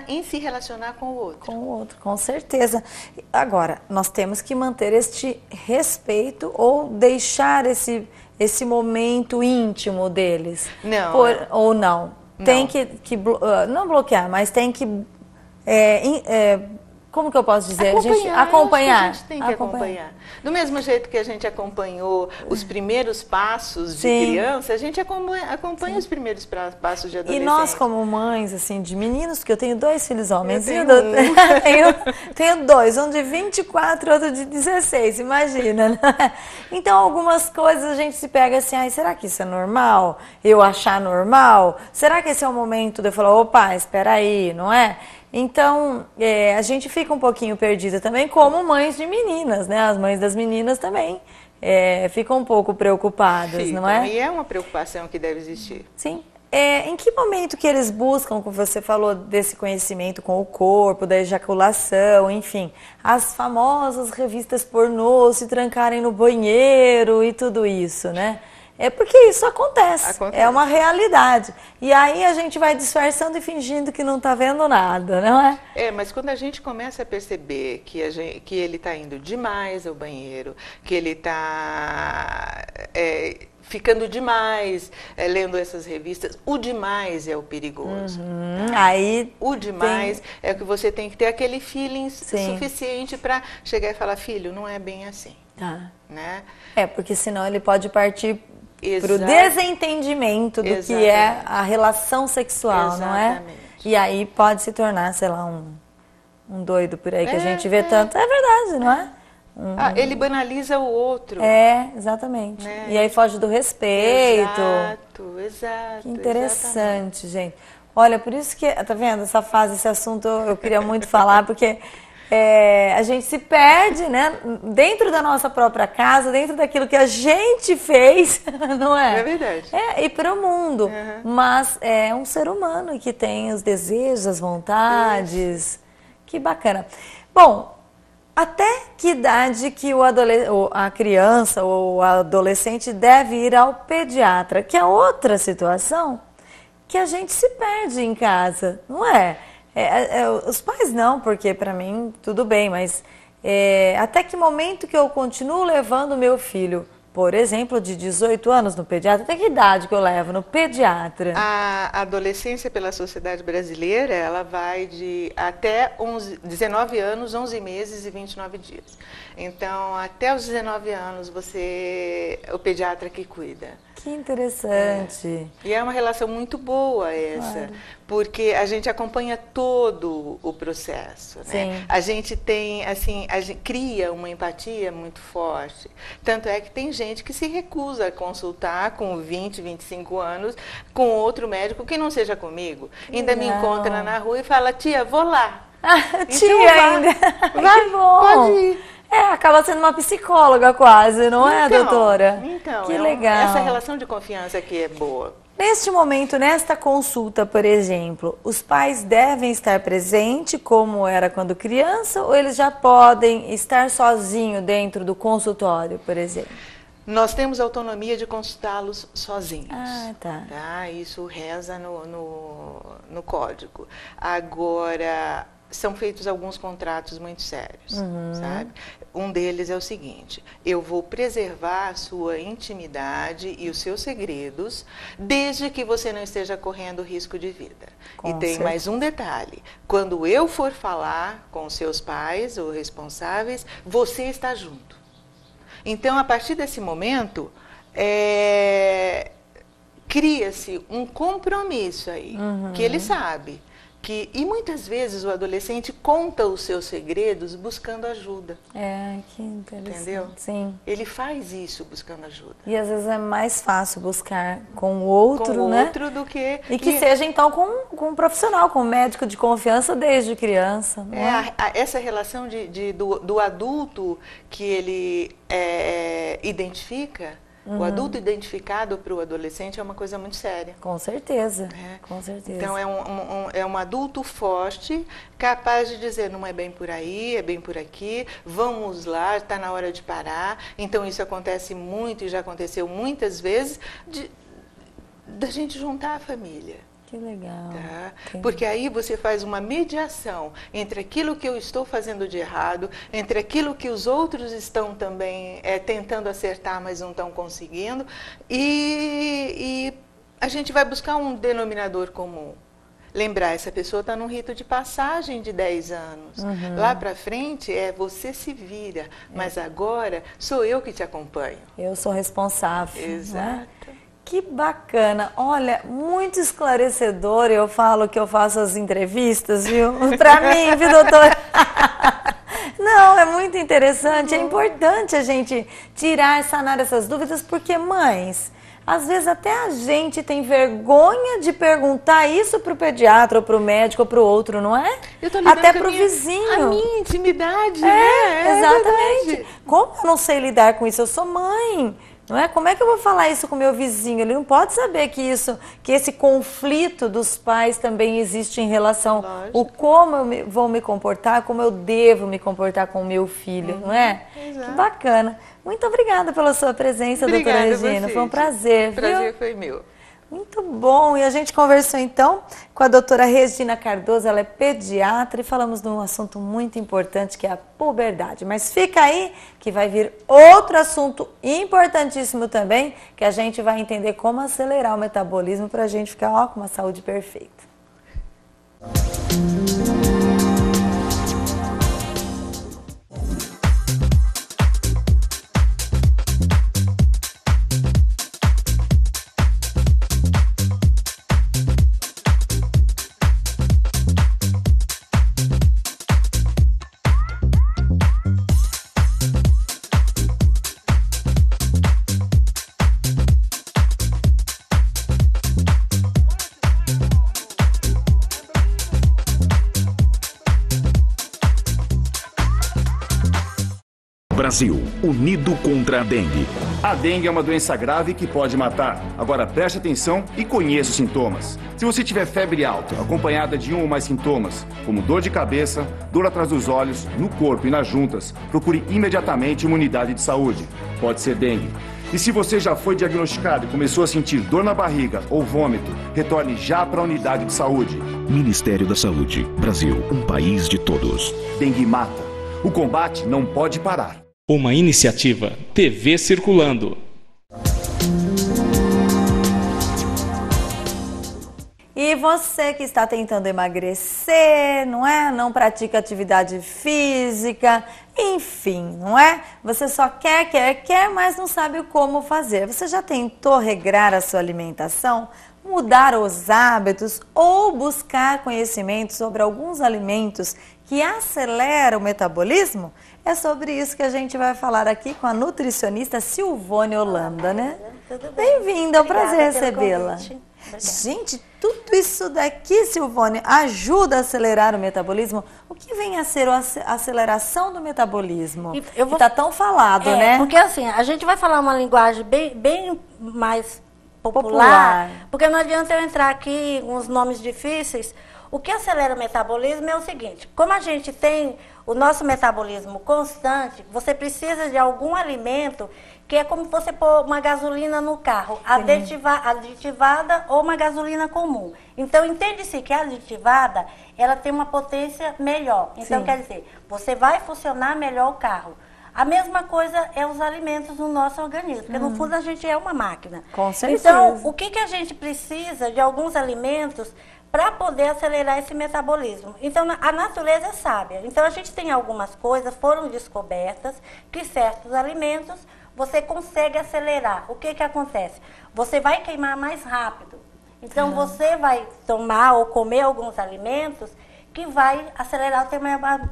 em se relacionar com o outro. Com o outro, com certeza. Agora, nós temos que manter este respeito ou deixar esse momento íntimo deles. Não. Ou não. Tem que não bloquear, mas tem que... como que eu posso dizer? Acompanhar. A gente tem que acompanhar. Do mesmo jeito que a gente acompanhou os primeiros passos de criança, a gente acompanha os primeiros passos de adolescente. E nós, como mães, assim, de meninos, porque eu tenho 2 filhos homens. Tenho 2, um de 24 e outro de 16, imagina. Né? Então, algumas coisas a gente se pega assim, será que isso é normal? Eu achar normal? Será que esse é o momento de eu falar, opa, espera aí, não é? Então, a gente fica um pouquinho perdida também, como mães de meninas, né? As mães das meninas também ficam um pouco preocupadas, não é? E é uma preocupação que deve existir. Sim. Em que momento que eles buscam, como você falou, desse conhecimento com o corpo, da ejaculação, enfim, as famosas revistas pornô, se trancarem no banheiro e tudo isso, né? É porque isso acontece, é uma realidade. E aí a gente vai disfarçando e fingindo que não está vendo nada, não é? Mas quando a gente começa a perceber que ele está indo demais ao banheiro, que ele está ficando demais lendo essas revistas, o demais é o perigoso. Tá? Aí o demais é que você tem que ter aquele feeling suficiente para chegar e falar, filho, não é bem assim. Né? Porque senão ele pode partir para o desentendimento do que é a relação sexual, não é? E aí pode se tornar, sei lá, um doido por aí que a gente vê tanto. É verdade, não é? Ele banaliza o outro. Exatamente. Né? E aí foge do respeito. Exato. Que interessante, gente. Olha, por isso que, tá vendo, essa fase, esse assunto eu queria muito falar, porque... a gente se perde, né, dentro da nossa própria casa, dentro daquilo que a gente fez, não é? É verdade. E para o mundo. Mas é um ser humano que tem os desejos, as vontades. Isso. Que bacana. Bom, até que idade que a criança ou o adolescente deve ir ao pediatra? Que é outra situação que a gente se perde em casa, não é? Os pais não, porque para mim tudo bem, mas até que momento que eu continuo levando o meu filho, por exemplo, de 18 anos no pediatra, até que idade que eu levo no pediatra? A adolescência pela sociedade brasileira, ela vai de até 19 anos, 11 meses e 29 dias. Então, até os 19 anos, o pediatra que cuida. Que interessante. E é uma relação muito boa essa, porque a gente acompanha todo o processo, né? A gente tem, assim, a gente cria uma empatia muito forte. Tanto é que tem gente que se recusa a consultar com 20, 25 anos com outro médico que não seja comigo. Ainda me encontra na rua e fala, tia, vou lá. Tia ainda. Vai, bom. Pode ir. Acaba sendo uma psicóloga quase, não é, doutora? Então, que legal. Essa relação de confiança aqui é boa. Neste momento, nesta consulta, por exemplo, os pais devem estar presentes como era quando criança ou eles já podem estar sozinhos dentro do consultório, por exemplo? Nós temos autonomia de consultá-los sozinhos. Tá. Isso reza no código. Agora, são feitos alguns contratos muito sérios, sabe? Um deles é o seguinte, eu vou preservar a sua intimidade e os seus segredos, desde que você não esteja correndo risco de vida. E tem mais um detalhe, quando eu for falar com seus pais ou responsáveis, você está junto. Então, a partir desse momento, cria-se um compromisso aí, que ele sabe. E muitas vezes o adolescente conta os seus segredos buscando ajuda. Que interessante. Entendeu? Sim. Ele faz isso buscando ajuda. E às vezes é mais fácil buscar com o outro, do que... E que seja então com um profissional, com um médico de confiança desde criança. Não é? Essa relação do adulto que ele identifica... O adulto identificado para o adolescente é uma coisa muito séria. Com certeza, com certeza. Então, é um adulto forte, capaz de dizer, não é bem por aí, é bem por aqui, vamos lá, está na hora de parar. Então, isso acontece muito e já aconteceu muitas vezes, da gente juntar a família. Que legal. Porque aí você faz uma mediação entre aquilo que eu estou fazendo de errado, entre aquilo que os outros estão também tentando acertar, mas não estão conseguindo, e a gente vai buscar um denominador comum. Lembrar, essa pessoa está num rito de passagem de 10 anos. Lá para frente, você se vira, mas agora sou eu que te acompanho. Eu sou responsável. Exato. Né? Que bacana, olha, muito esclarecedor, eu falo que eu faço as entrevistas, viu? Pra mim, viu, doutora? Não, é muito interessante, é importante a gente sanar essas dúvidas, porque mães, às vezes até a gente tem vergonha de perguntar isso pro pediatra, ou pro médico, ou pro outro, não é? Eu tô lidando até pro vizinho. A minha intimidade, né? Exatamente. Como eu não sei lidar com isso? Eu sou mãe. Não é? Como é que eu vou falar isso com o meu vizinho? Ele não pode saber que esse conflito dos pais também existe em relação ao como eu vou me comportar, como eu devo me comportar com o meu filho, não é? Exato. Que bacana. Muito obrigada pela sua presença, doutora Regina. Foi um prazer. O prazer foi meu. Muito bom. E a gente conversou então com a doutora Regina Cardoso, ela é pediatra, e falamos de um assunto muito importante que é a puberdade. Mas fica aí que vai vir outro assunto importantíssimo também, que a gente vai entender como acelerar o metabolismo para a gente ficar com uma saúde perfeita. Brasil, unido contra a dengue. A dengue é uma doença grave que pode matar. Agora preste atenção e conheça os sintomas. Se você tiver febre alta, acompanhada de um ou mais sintomas, como dor de cabeça, dor atrás dos olhos, no corpo e nas juntas, procure imediatamente uma unidade de saúde. Pode ser dengue. E se você já foi diagnosticado e começou a sentir dor na barriga ou vômito, retorne já para a unidade de saúde. Ministério da Saúde. Brasil, um país de todos. Dengue mata. O combate não pode parar. Uma iniciativa TV Circulando. E E você que está tentando emagrecer, não é? Não pratica atividade física, enfim, não é? Você só quer, mas não sabe como fazer. Você já tentou regrar a sua alimentação? Mudar os hábitos ou buscar conhecimento sobre alguns alimentos que aceleram o metabolismo? É sobre isso que a gente vai falar aqui com a nutricionista Silvone Holanda, né? Tudo bem. Bem-vinda, é um prazer recebê-la. Gente, tudo isso daqui, Silvone, ajuda a acelerar o metabolismo? O que vem a ser a aceleração do metabolismo? Que está tão falado, né? Porque assim, a gente vai falar uma linguagem bem mais popular, porque não adianta eu entrar aqui com os nomes difíceis. O que acelera o metabolismo é o seguinte: como a gente tem o nosso metabolismo constante, você precisa de algum alimento que é como você pôr uma gasolina no carro, aditivada ou uma gasolina comum. Então, entende-se que a aditivada, ela tem uma potência melhor. Então, quer dizer, você vai funcionar melhor o carro. A mesma coisa é os alimentos no nosso organismo, porque no fundo a gente é uma máquina. Com certeza. Então, o que a gente precisa de alguns alimentos para poder acelerar esse metabolismo? Então, a natureza é sábia. Então, a gente tem algumas coisas, foram descobertas, que certos alimentos você consegue acelerar. O que acontece? Você vai queimar mais rápido. Então, você vai tomar ou comer alguns alimentos que vai acelerar o teu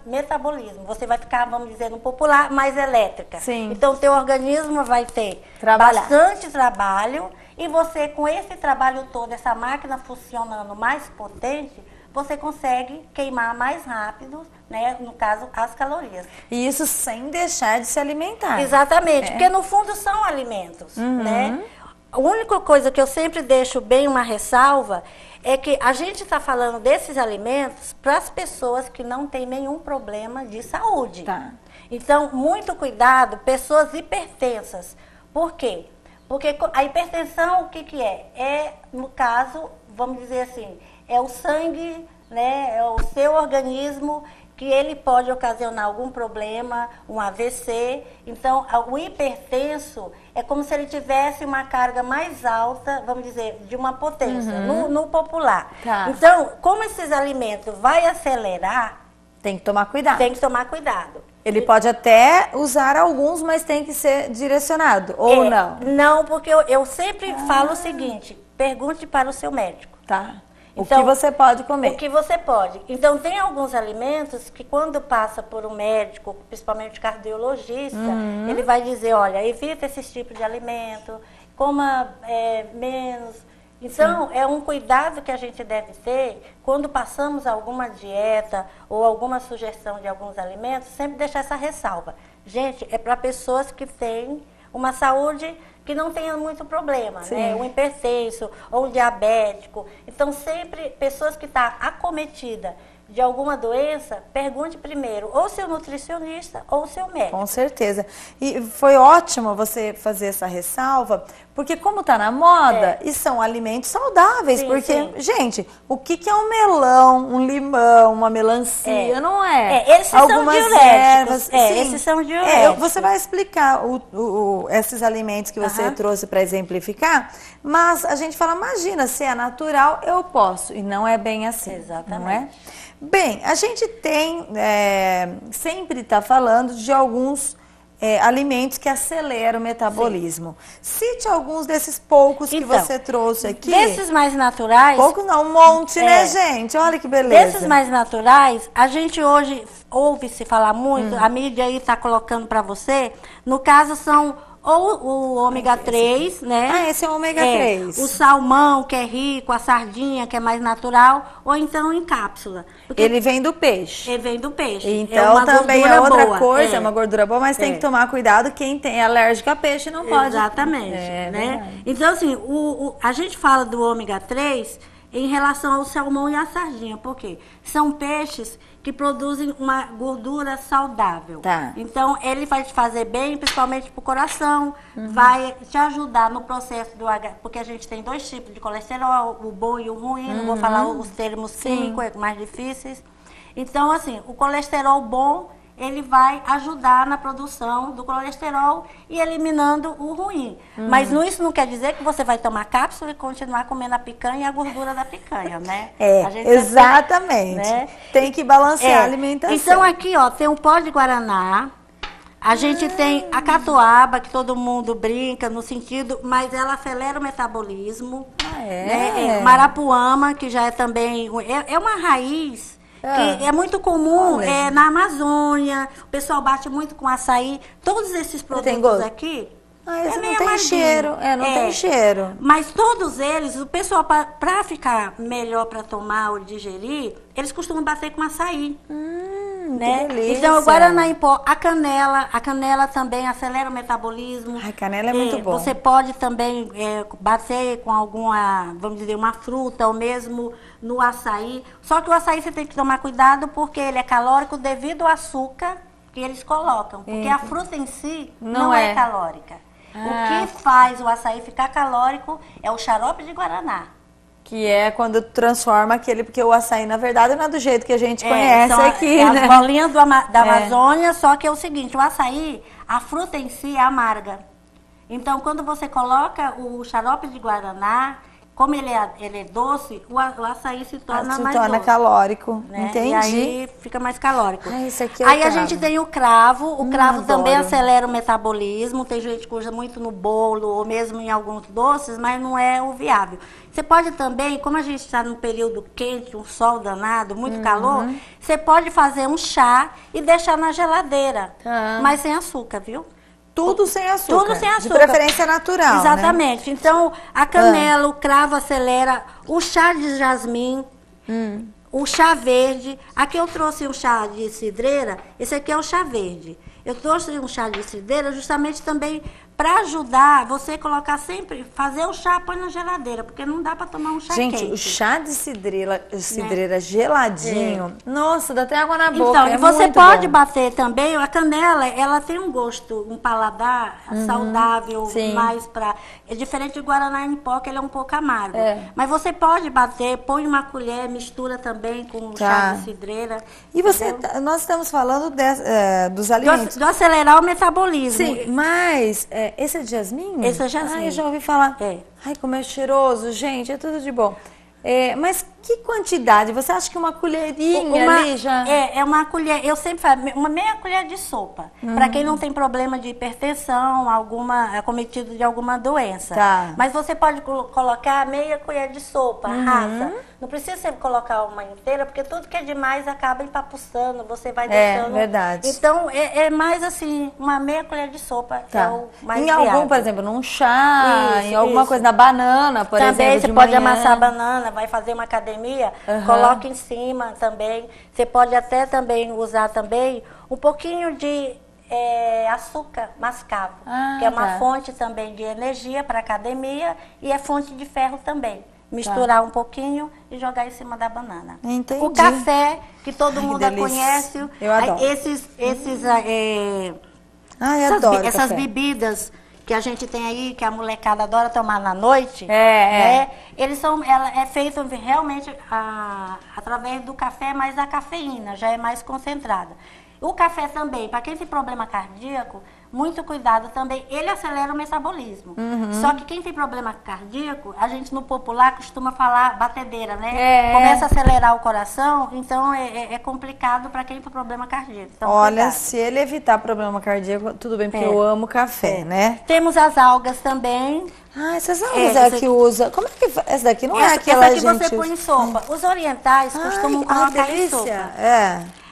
metabolismo. Você vai ficar, vamos dizer, no popular, mais elétrica. Sim. Então, o teu organismo vai ter bastante trabalho e você, com esse trabalho todo, essa máquina funcionando mais potente, você consegue queimar mais rápido, né? No caso, as calorias. E isso sem deixar de se alimentar. Exatamente, porque no fundo são alimentos, né? A única coisa que eu sempre deixo bem uma ressalva é que a gente está falando desses alimentos para as pessoas que não têm nenhum problema de saúde. Tá. Então, muito cuidado, pessoas hipertensas. Por quê? Porque a hipertensão, o que é? É, no caso, vamos dizer assim, é o sangue, né? É o seu organismo que ele pode ocasionar algum problema, um AVC. Então, o hipertenso é como se ele tivesse uma carga mais alta, vamos dizer, de uma potência, no popular. Tá. Então, como esses alimentos vai acelerar... Tem que tomar cuidado. Tem que tomar cuidado. Ele pode até usar alguns, mas tem que ser direcionado, ou não? Não, porque eu sempre falo o seguinte: pergunte para o seu médico. Tá. Então, o que você pode comer? O que você pode. Então, tem alguns alimentos que quando passa por um médico, principalmente cardiologista, ele vai dizer, olha, evita esse tipo de alimento, coma menos. Então, é um cuidado que a gente deve ter quando passamos alguma dieta ou alguma sugestão de alguns alimentos, sempre deixar essa ressalva. Gente, é para pessoas que têm uma saúde que não tenha muito problema, né? Um hipertenso ou um diabético. Então, sempre pessoas que estão acometidas de alguma doença, pergunte primeiro ou seu nutricionista ou seu médico. Com certeza. E foi ótimo você fazer essa ressalva, porque como está na moda, e são alimentos saudáveis, porque, gente, o que é um melão, um limão, uma melancia, não é? Esses algumas são diuréticos. ervas. Esses são diuréticos. Você vai explicar esses alimentos que você trouxe para exemplificar, mas a gente fala, imagina, se é natural, eu posso. E não é bem assim. Exatamente. Não é? Bem, a gente tem, sempre está falando de alguns alimentos que aceleram o metabolismo. Cite alguns desses poucos que você trouxe aqui. Desses mais naturais... Poucos não, um monte, né, gente? Olha que beleza. Desses mais naturais, a gente hoje ouve-se falar muito, a mídia aí está colocando para você, no caso são... Ou o ômega 3, né? Esse é o ômega 3. O salmão, que é rico, a sardinha, que é mais natural, ou então em cápsula. Porque ele vem do peixe. Ele vem do peixe. Então também é outra coisa, é uma gordura boa, mas tem que tomar cuidado. Quem é alérgico a peixe não pode. Exatamente. Né? Então, assim, a gente fala do ômega 3 em relação ao salmão e à sardinha. Por quê? São peixes que produzem uma gordura saudável. Tá. Então, ele vai te fazer bem, principalmente para o coração, vai te ajudar no processo do porque a gente tem dois tipos de colesterol, o bom e o ruim, não vou falar os termos químicos, mais difíceis. Então, assim, o colesterol bom, ele vai ajudar na produção do colesterol e eliminando o ruim. Mas isso não quer dizer que você vai tomar cápsula e continuar comendo a picanha e a gordura da picanha, né? Exatamente. Né? Tem que balancear a alimentação. Então aqui, ó, tem um pó de guaraná. A gente tem a catuaba, que todo mundo brinca no sentido, mas ela acelera o metabolismo. Né? Marapuama, que já é também... É uma raiz que é muito comum na Amazônia. O pessoal bate muito com açaí. Todos esses produtos aqui... esse não tem cheiro. Não tem cheiro. Mas todos eles, o pessoal, para ficar melhor para tomar ou digerir, eles costumam bater com açaí. Né? Que delícia. Então, o guaraná em pó, a canela também acelera o metabolismo. A canela é muito bom. Você pode também bater com alguma, vamos dizer, uma fruta ou mesmo no açaí. Só que o açaí você tem que tomar cuidado porque ele é calórico devido ao açúcar que eles colocam. Porque a fruta em si não é calórica. O que faz o açaí ficar calórico é o xarope de guaraná. Que é quando transforma aquele, porque o açaí, na verdade, não é do jeito que a gente conhece aqui, né? As bolinhas da Amazônia, só que é o seguinte, o açaí, a fruta em si é amarga. Então, quando você coloca o xarope de guaraná, como ele é doce, o açaí se torna mais doce. Calórico, né? Entendi. E aí fica mais calórico. Isso aqui é aí a gente tem o cravo. O cravo também adoro. acelera o metabolismo. Tem gente que usa muito no bolo ou mesmo em alguns doces, mas não é o viável. Você pode também, como a gente está num período quente, um sol danado, muito calor, você pode fazer um chá e deixar na geladeira, mas sem açúcar, viu? Tudo sem açúcar. Tudo sem açúcar. De preferência natural. Exatamente. Né? Então, a canela, o cravo acelera, o chá de jasmim, o chá verde. Aqui eu trouxe um chá de cidreira, esse aqui é o chá verde. Eu trouxe um chá de cidreira justamente também para ajudar você a colocar sempre, fazer o chá, põe na geladeira, porque não dá para tomar um chá quente. Gente, o chá de cidreira geladinho, nossa, dá até água na boca. Então, e você pode bater também, a canela, ela tem um gosto, um paladar saudável, mais para... É diferente do guaraná em pó, que ele é um pouco amargo. Mas você pode bater, põe uma colher, mistura também com o chá de cidreira. E você, nós estamos falando dos alimentos. Do acelerar o metabolismo. Sim, mas... esse é de jasmim? Esse é jasmim. Ai, eu já ouvi falar. Ai, como é cheiroso, gente, é tudo de bom. Mas que quantidade? Você acha que uma colherinha ali já... É uma colher, eu sempre falo, uma meia colher de sopa. Para quem não tem problema de hipertensão, acometido de alguma doença. Mas você pode colocar meia colher de sopa, rasa. Não precisa sempre colocar uma inteira, porque tudo que é demais acaba empapuçando, você vai deixando... É verdade. Então, é mais assim, uma meia colher de sopa é o mais viável. Algum, por exemplo, num chá, em alguma coisa, na banana, por exemplo, também você pode amassar a banana, vai fazer uma academia, coloca em cima também. Você pode até também usar também um pouquinho de açúcar mascavo, que é uma fonte também de energia para academia e é fonte de ferro também. Misturar um pouquinho e jogar em cima da banana. Entendi. O café, que todo mundo conhece. Eu adoro. Essas bebidas que a gente tem aí, que a molecada adora tomar na noite, né? Ela é feita realmente através do café, mas a cafeína já é mais concentrada. O café também, para quem tem problema cardíaco, muito cuidado também, ele acelera o metabolismo. Só que quem tem problema cardíaco, a gente no popular costuma falar batedeira, né? Começa a acelerar o coração, então é complicado para quem tem problema cardíaco. Então, olha, cuidado. se ele evitar problema cardíaco, tudo bem, porque eu amo café, né? Temos as algas também. Essas algas que usa. Como é que faz? Essa daqui não é aquela essa gente... você põe em sopa. Os orientais costumam colocar em sopa.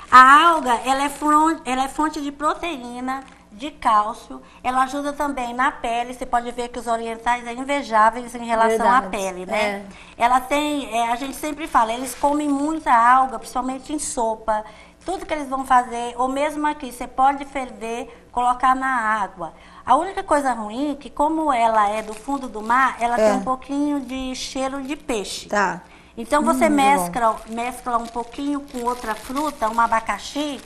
A alga, ela é fonte de proteína, de cálcio, ela ajuda também na pele, você pode ver que os orientais são invejáveis em relação à pele, né? Ela tem, a gente sempre fala, eles comem muita alga, principalmente em sopa, tudo que eles vão fazer, ou mesmo aqui, você pode ferver, colocar na água. A única coisa ruim é que como ela é do fundo do mar, ela tem um pouquinho de cheiro de peixe. Então você mescla um pouquinho com outra fruta, um abacaxi,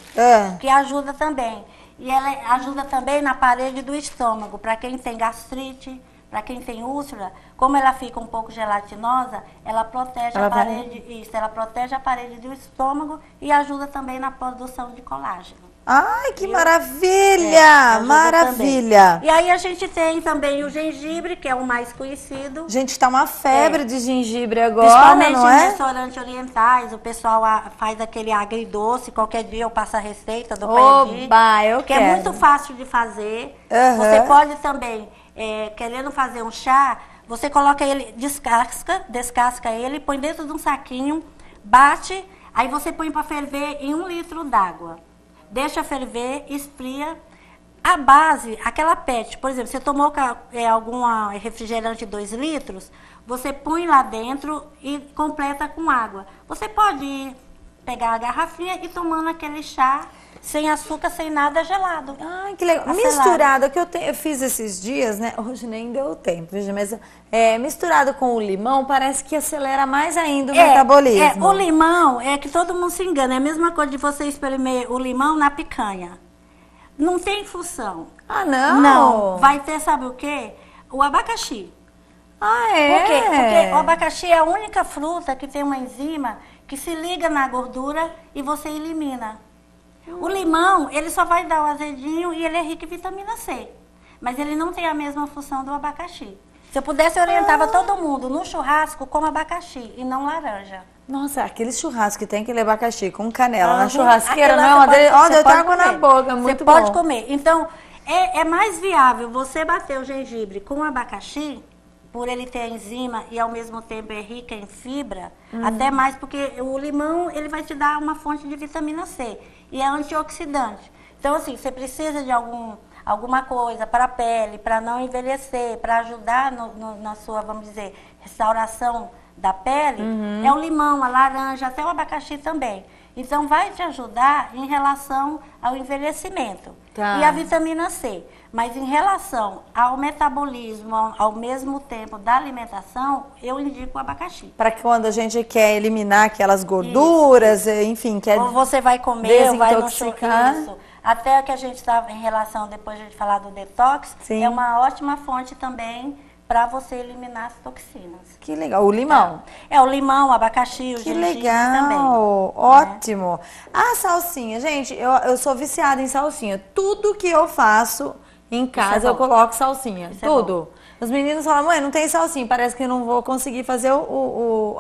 que ajuda também. E ela ajuda também na parede do estômago, para quem tem gastrite, para quem tem úlcera, como ela fica um pouco gelatinosa, ela protege a parede, ela protege a parede do estômago e ajuda também na produção de colágeno. Ai, que maravilha! Maravilha! Também. E aí a gente tem também o gengibre, que é o mais conhecido. Gente, tá uma febre de gengibre agora, principalmente não é? em restaurantes orientais, o pessoal faz aquele agridoce, qualquer dia eu passo a receita do Oba, eu que quero. é muito fácil de fazer. Você pode também, querendo fazer um chá, você coloca ele, descasca ele, põe dentro de um saquinho, bate, aí você põe para ferver em 1 litro d'água. Deixa ferver, esfria. A base, aquela PET, por exemplo, você tomou algum refrigerante 2 litros, você põe lá dentro e completa com água. Você pode pegar a garrafinha e tomando aquele chá sem açúcar, sem nada, gelado. Ai, que legal. Misturado, que eu fiz esses dias, né? Hoje nem deu tempo, mas misturado com o limão, parece que acelera mais ainda o metabolismo. O limão, é que todo mundo se engana, é a mesma coisa de você espremer o limão na picanha. Não tem função. Ah, não? Não. Vai ter, sabe o quê? O abacaxi. Ah, é? Por quê? Porque o abacaxi é a única fruta que tem uma enzima que se liga na gordura e você elimina. O limão, ele só vai dar o azedinho e ele é rico em vitamina C. Mas ele não tem a mesma função do abacaxi. Se eu pudesse, eu orientava todo mundo no churrasco com abacaxi e não laranja. Nossa, aquele churrasco que tem aquele abacaxi com canela na churrasqueira, não é uma delícia. eu tô água na boca, muito bom. Você pode comer. Então, é mais viável você bater o gengibre com o abacaxi, por ele ter enzima e ao mesmo tempo é rica em fibra, até mais porque o limão, ele vai te dar uma fonte de vitamina C e é antioxidante. Então, assim, você precisa de alguma coisa para a pele, para não envelhecer, para ajudar na sua, vamos dizer, restauração da pele, é o limão, a laranja, até o abacaxi também. Então, vai te ajudar em relação ao envelhecimento. Tá. E a vitamina C. Mas em relação ao metabolismo, ao mesmo tempo da alimentação, eu indico o abacaxi. Para quando a gente quer eliminar aquelas gorduras, enfim, quer ou você vai comer, ou vai no desintoxicar. isso. Até que a gente estava em relação, depois de a gente falar do detox, Sim. é uma ótima fonte também para você eliminar as toxinas. Que legal. O limão. O limão, o abacaxi, o gengibre também. Ótimo. A salsinha, gente, eu sou viciada em salsinha. Tudo que eu faço em casa eu coloco salsinha. Tudo. Os meninos falam, mãe, não tem salsinha, parece que eu não vou conseguir fazer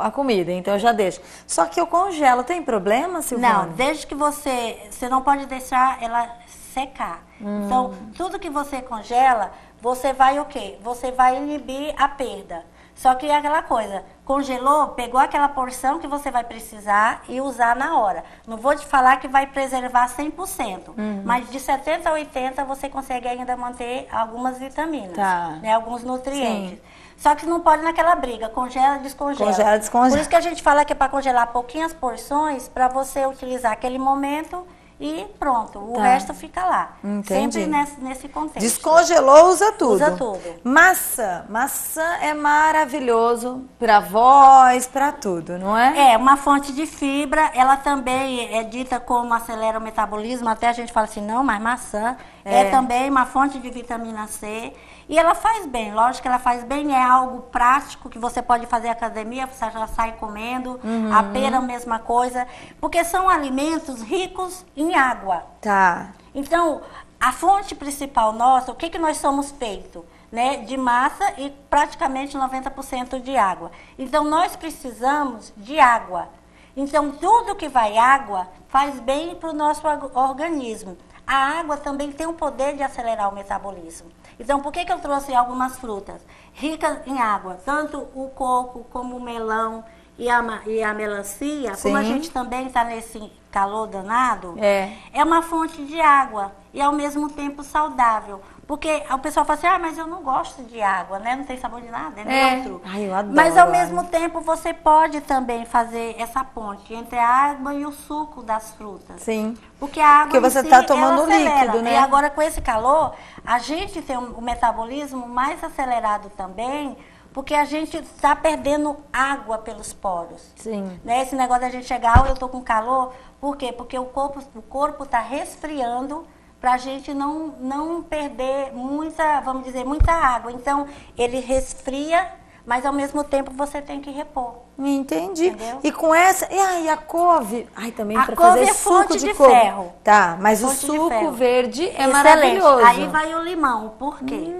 a comida, então eu já deixo. Só que eu congelo, tem problema, Silvana? Não, desde que você não pode deixar ela secar. Então, tudo que você congela, você vai o quê? Você vai inibir a perda. Só que é aquela coisa, congelou, pegou aquela porção que você vai precisar e usar na hora. Não vou te falar que vai preservar 100%, mas de 70% a 80% você consegue ainda manter algumas vitaminas, né, alguns nutrientes. Sim. Só que não pode naquela briga, congela, descongela. Congela, descongela. Por isso que a gente fala que é para congelar pouquinhas porções, para você utilizar aquele momento e pronto, o resto fica lá. Entendi. Sempre nesse contexto. Descongelou, usa tudo. Usa tudo. Maçã é maravilhoso para voz, para tudo, não é? É, uma fonte de fibra, ela também é dita como acelera o metabolismo, até a gente fala assim, não, mas maçã é também uma fonte de vitamina C. E ela faz bem, lógico que ela faz bem, é algo prático que você pode fazer academia, você já sai comendo, a pera a mesma coisa, porque são alimentos ricos em água. Tá. Então, a fonte principal nossa, o que nós somos feitos? Né? De massa e praticamente 90% de água. Então, nós precisamos de água. Então, tudo que vai água faz bem para o nosso organismo. A água também tem o poder de acelerar o metabolismo. Então, por que eu trouxe algumas frutas? Ricas em água, tanto o coco como o melão e a melancia, como a gente também está nesse calor danado, é uma fonte de água e ao mesmo tempo saudável. Porque o pessoal fala assim, mas eu não gosto de água, né? Não tem sabor de nada, é neutro. Ai, eu adoro. Mas ao mesmo tempo você pode também fazer essa ponte entre a água e o suco das frutas. Sim. Porque a água porque você está tomando líquido, né? E agora com esse calor, a gente tem o metabolismo mais acelerado também, porque a gente está perdendo água pelos poros. Sim. Né? Esse negócio da gente chegar, eu estou com calor, por quê? Porque o corpo está resfriando para a gente não perder muita, vamos dizer, muita água. Então, ele resfria, mas ao mesmo tempo você tem que repor. Entendi. Entendeu? E com essa... E a couve? Ai, também A para couve fazer é suco fonte de de couve. ferro. Tá, mas o Fonte de suco ferro. verde é Excelente. maravilhoso. Aí vai o limão. Por quê?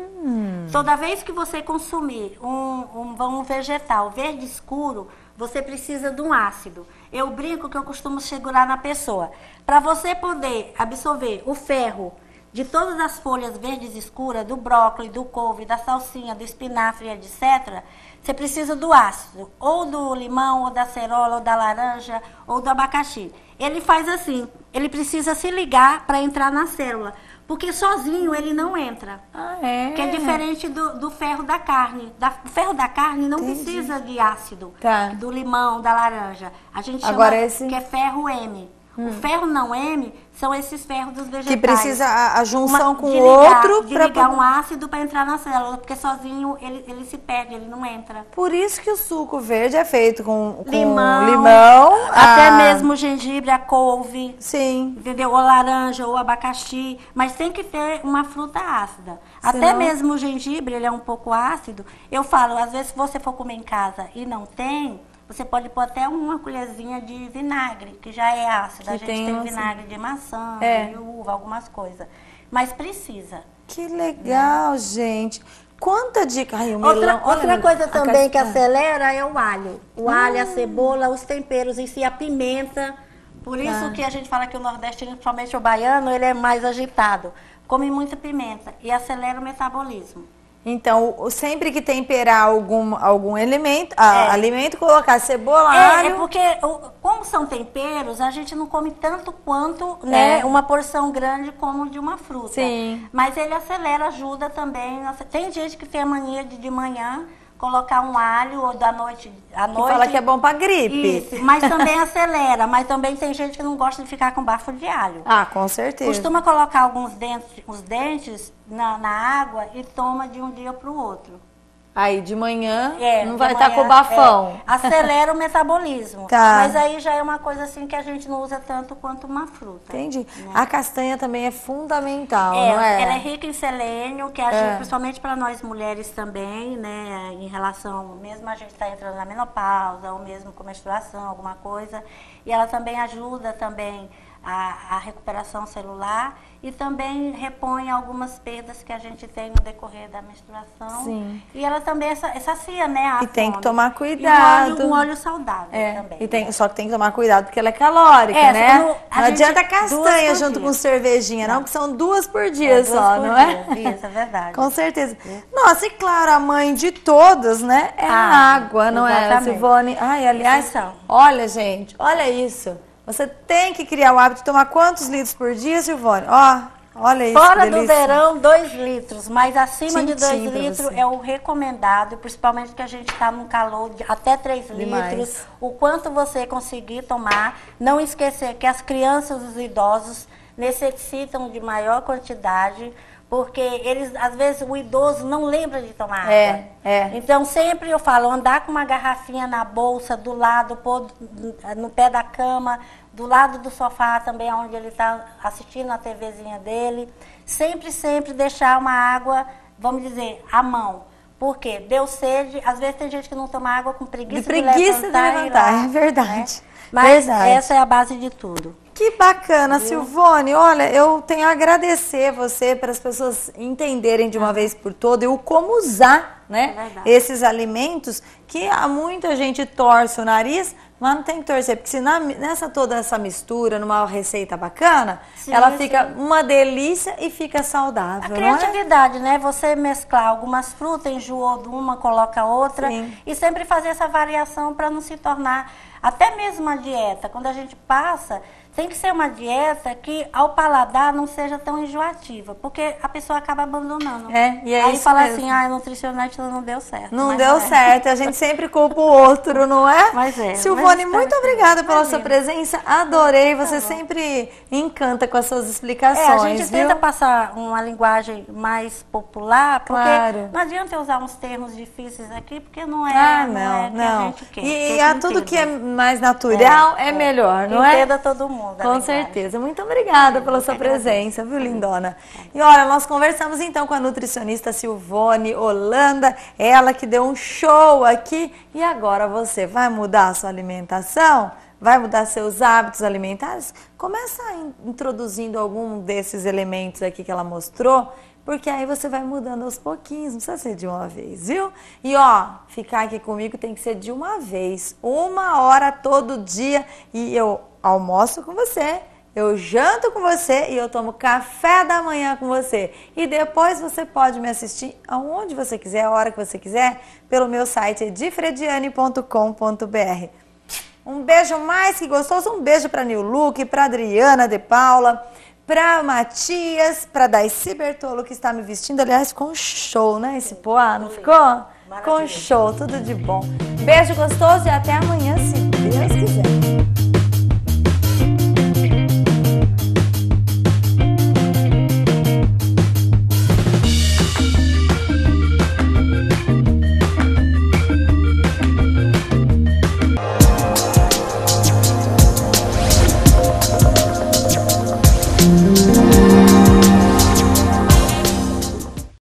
Toda vez que você consumir um vegetal verde escuro, você precisa de um ácido. Eu brinco que eu costumo segurar na pessoa. Para você poder absorver o ferro de todas as folhas verdes escuras, do brócolis, do couve, da salsinha, do espinafre, etc., você precisa do ácido, ou do limão, ou da acerola, ou da laranja, ou do abacaxi. Ele faz assim, ele precisa se ligar para entrar na célula, porque sozinho ele não entra. Ah, é? Que é diferente do ferro da carne. O ferro da carne não precisa de ácido, do limão, da laranja. A gente chama que é ferro M. O ferro não M são esses ferros dos vegetais. Que precisa a junção com o outro para ligar um ácido para entrar na célula, porque sozinho ele se perde, ele não entra. Por isso que o suco verde é feito com limão, até mesmo gengibre, a couve. Sim. Entendeu? Ou laranja, ou abacaxi, mas tem que ter uma fruta ácida. Até mesmo o gengibre, ele é um pouco ácido. Eu falo, às vezes se você for comer em casa e não tem, você pode pôr até uma colherzinha de vinagre, que já é ácido. A gente tem vinagre de maçã, de uva, algumas coisas. Mas precisa. Que legal, gente. Quanta dica. Ai, o melão. Outra coisa também que acelera é o alho. O alho, a cebola, os temperos em si, a pimenta. Por isso que a gente fala que o nordestino, principalmente o baiano, ele é mais agitado. Come muita pimenta e acelera o metabolismo. Então, sempre que temperar algum alimento, colocar cebola, alho... É porque, como são temperos, a gente não come tanto quanto uma porção grande como de uma fruta. Sim. Mas ele acelera, ajuda também. Tem gente que tem a mania de manhã colocar um alho, ou da noite à noite. Que fala que é bom pra gripe. Isso, mas também acelera. Mas também tem gente que não gosta de ficar com bafo de alho. Ah, com certeza. Costuma colocar os dentes na água e toma de um dia para o outro. Aí de manhã não vai estar com o bafão. Acelera o metabolismo. Mas aí já é uma coisa assim que a gente não usa tanto quanto uma fruta. Entendi. Né? A castanha também é fundamental, não é? Ela é rica em selênio, que ajuda principalmente para nós mulheres também, né? Em relação, mesmo a gente está entrando na menopausa, ou mesmo com menstruação, alguma coisa. E ela também ajuda também a recuperação celular e também repõe algumas perdas que a gente tem no decorrer da menstruação. Sim. E ela também sacia, né? E tem que tomar cuidado. E um óleo saudável também. Só que tem que tomar cuidado porque ela é calórica, né? Não adianta castanha junto com cervejinha, não, que são 2 por dia só, não é? Isso, é verdade. Com certeza. Nossa, e claro, a mãe de todas, né? É a água, não é, Silvone? Ai, aliás, olha, gente, olha isso. Você tem que criar o hábito de tomar quantos litros por dia, Silvone? Olha isso. Fora do verão, 2 litros, mas acima de 2 litros é o recomendado, principalmente porque a gente está num calor de até 3 litros. O quanto você conseguir tomar. Não esquecer que as crianças e os idosos necessitam de maior quantidade, porque eles, às vezes, o idoso não lembra de tomar água. Então, sempre eu falo, andar com uma garrafinha na bolsa, do lado, pôr no pé da cama, do lado do sofá também, onde ele está assistindo a TVzinha dele. Sempre deixar uma água, vamos dizer, à mão. Por quê? Deu sede, às vezes tem gente que não toma água com preguiça de levantar. É verdade. Né? Mas essa é a base de tudo. Que bacana, Silvone. Olha, eu tenho a agradecer você para as pessoas entenderem de uma vez por todas o como usar, né, esses alimentos que há muita gente torce o nariz, mas não tem que torcer, porque se nessa toda essa mistura, numa receita bacana, ela fica uma delícia e fica saudável, a criatividade, né? Você mesclar algumas frutas, enjoou de uma, coloca outra, e sempre fazer essa variação para não se tornar, até mesmo a dieta, quando a gente passa, tem que ser uma dieta que ao paladar não seja tão enjoativa, porque a pessoa acaba abandonando. E é aí isso fala mesmo. assim, a nutricionista não deu certo. Não deu certo, a gente sempre culpa o outro, não é? Mas Silvone, muito obrigada pela sua presença, adorei, você sempre encanta com as suas explicações, a gente tenta passar uma linguagem mais popular, porque não adianta eu usar uns termos difíceis aqui, porque não é, que a gente quer. E tudo que é mais natural é melhor, não é? Entenda todo mundo. mundo. Com certeza. Muito obrigada pela sua presença, viu, lindona? E olha, nós conversamos então com a nutricionista Silvone Holanda, ela que deu um show aqui. E agora você vai mudar a sua alimentação? Vai mudar seus hábitos alimentares? Começa introduzindo algum desses elementos aqui que ela mostrou, porque aí você vai mudando aos pouquinhos, não precisa ser de uma vez, viu? E ó, ficar aqui comigo tem que ser de uma vez, 1 hora todo dia, e eu almoço com você, eu janto com você e eu tomo café da manhã com você. E depois você pode me assistir aonde você quiser, a hora que você quiser, pelo meu site edifrediane.com.br. Um beijo mais que gostoso, um beijo para New Look, para Adriana de Paula, para Matias, para Daisy Bertolo, que está me vestindo, aliás, com show, né? Esse poá, não ficou? Com show, tudo de bom. Beijo gostoso e até amanhã, se Deus quiser.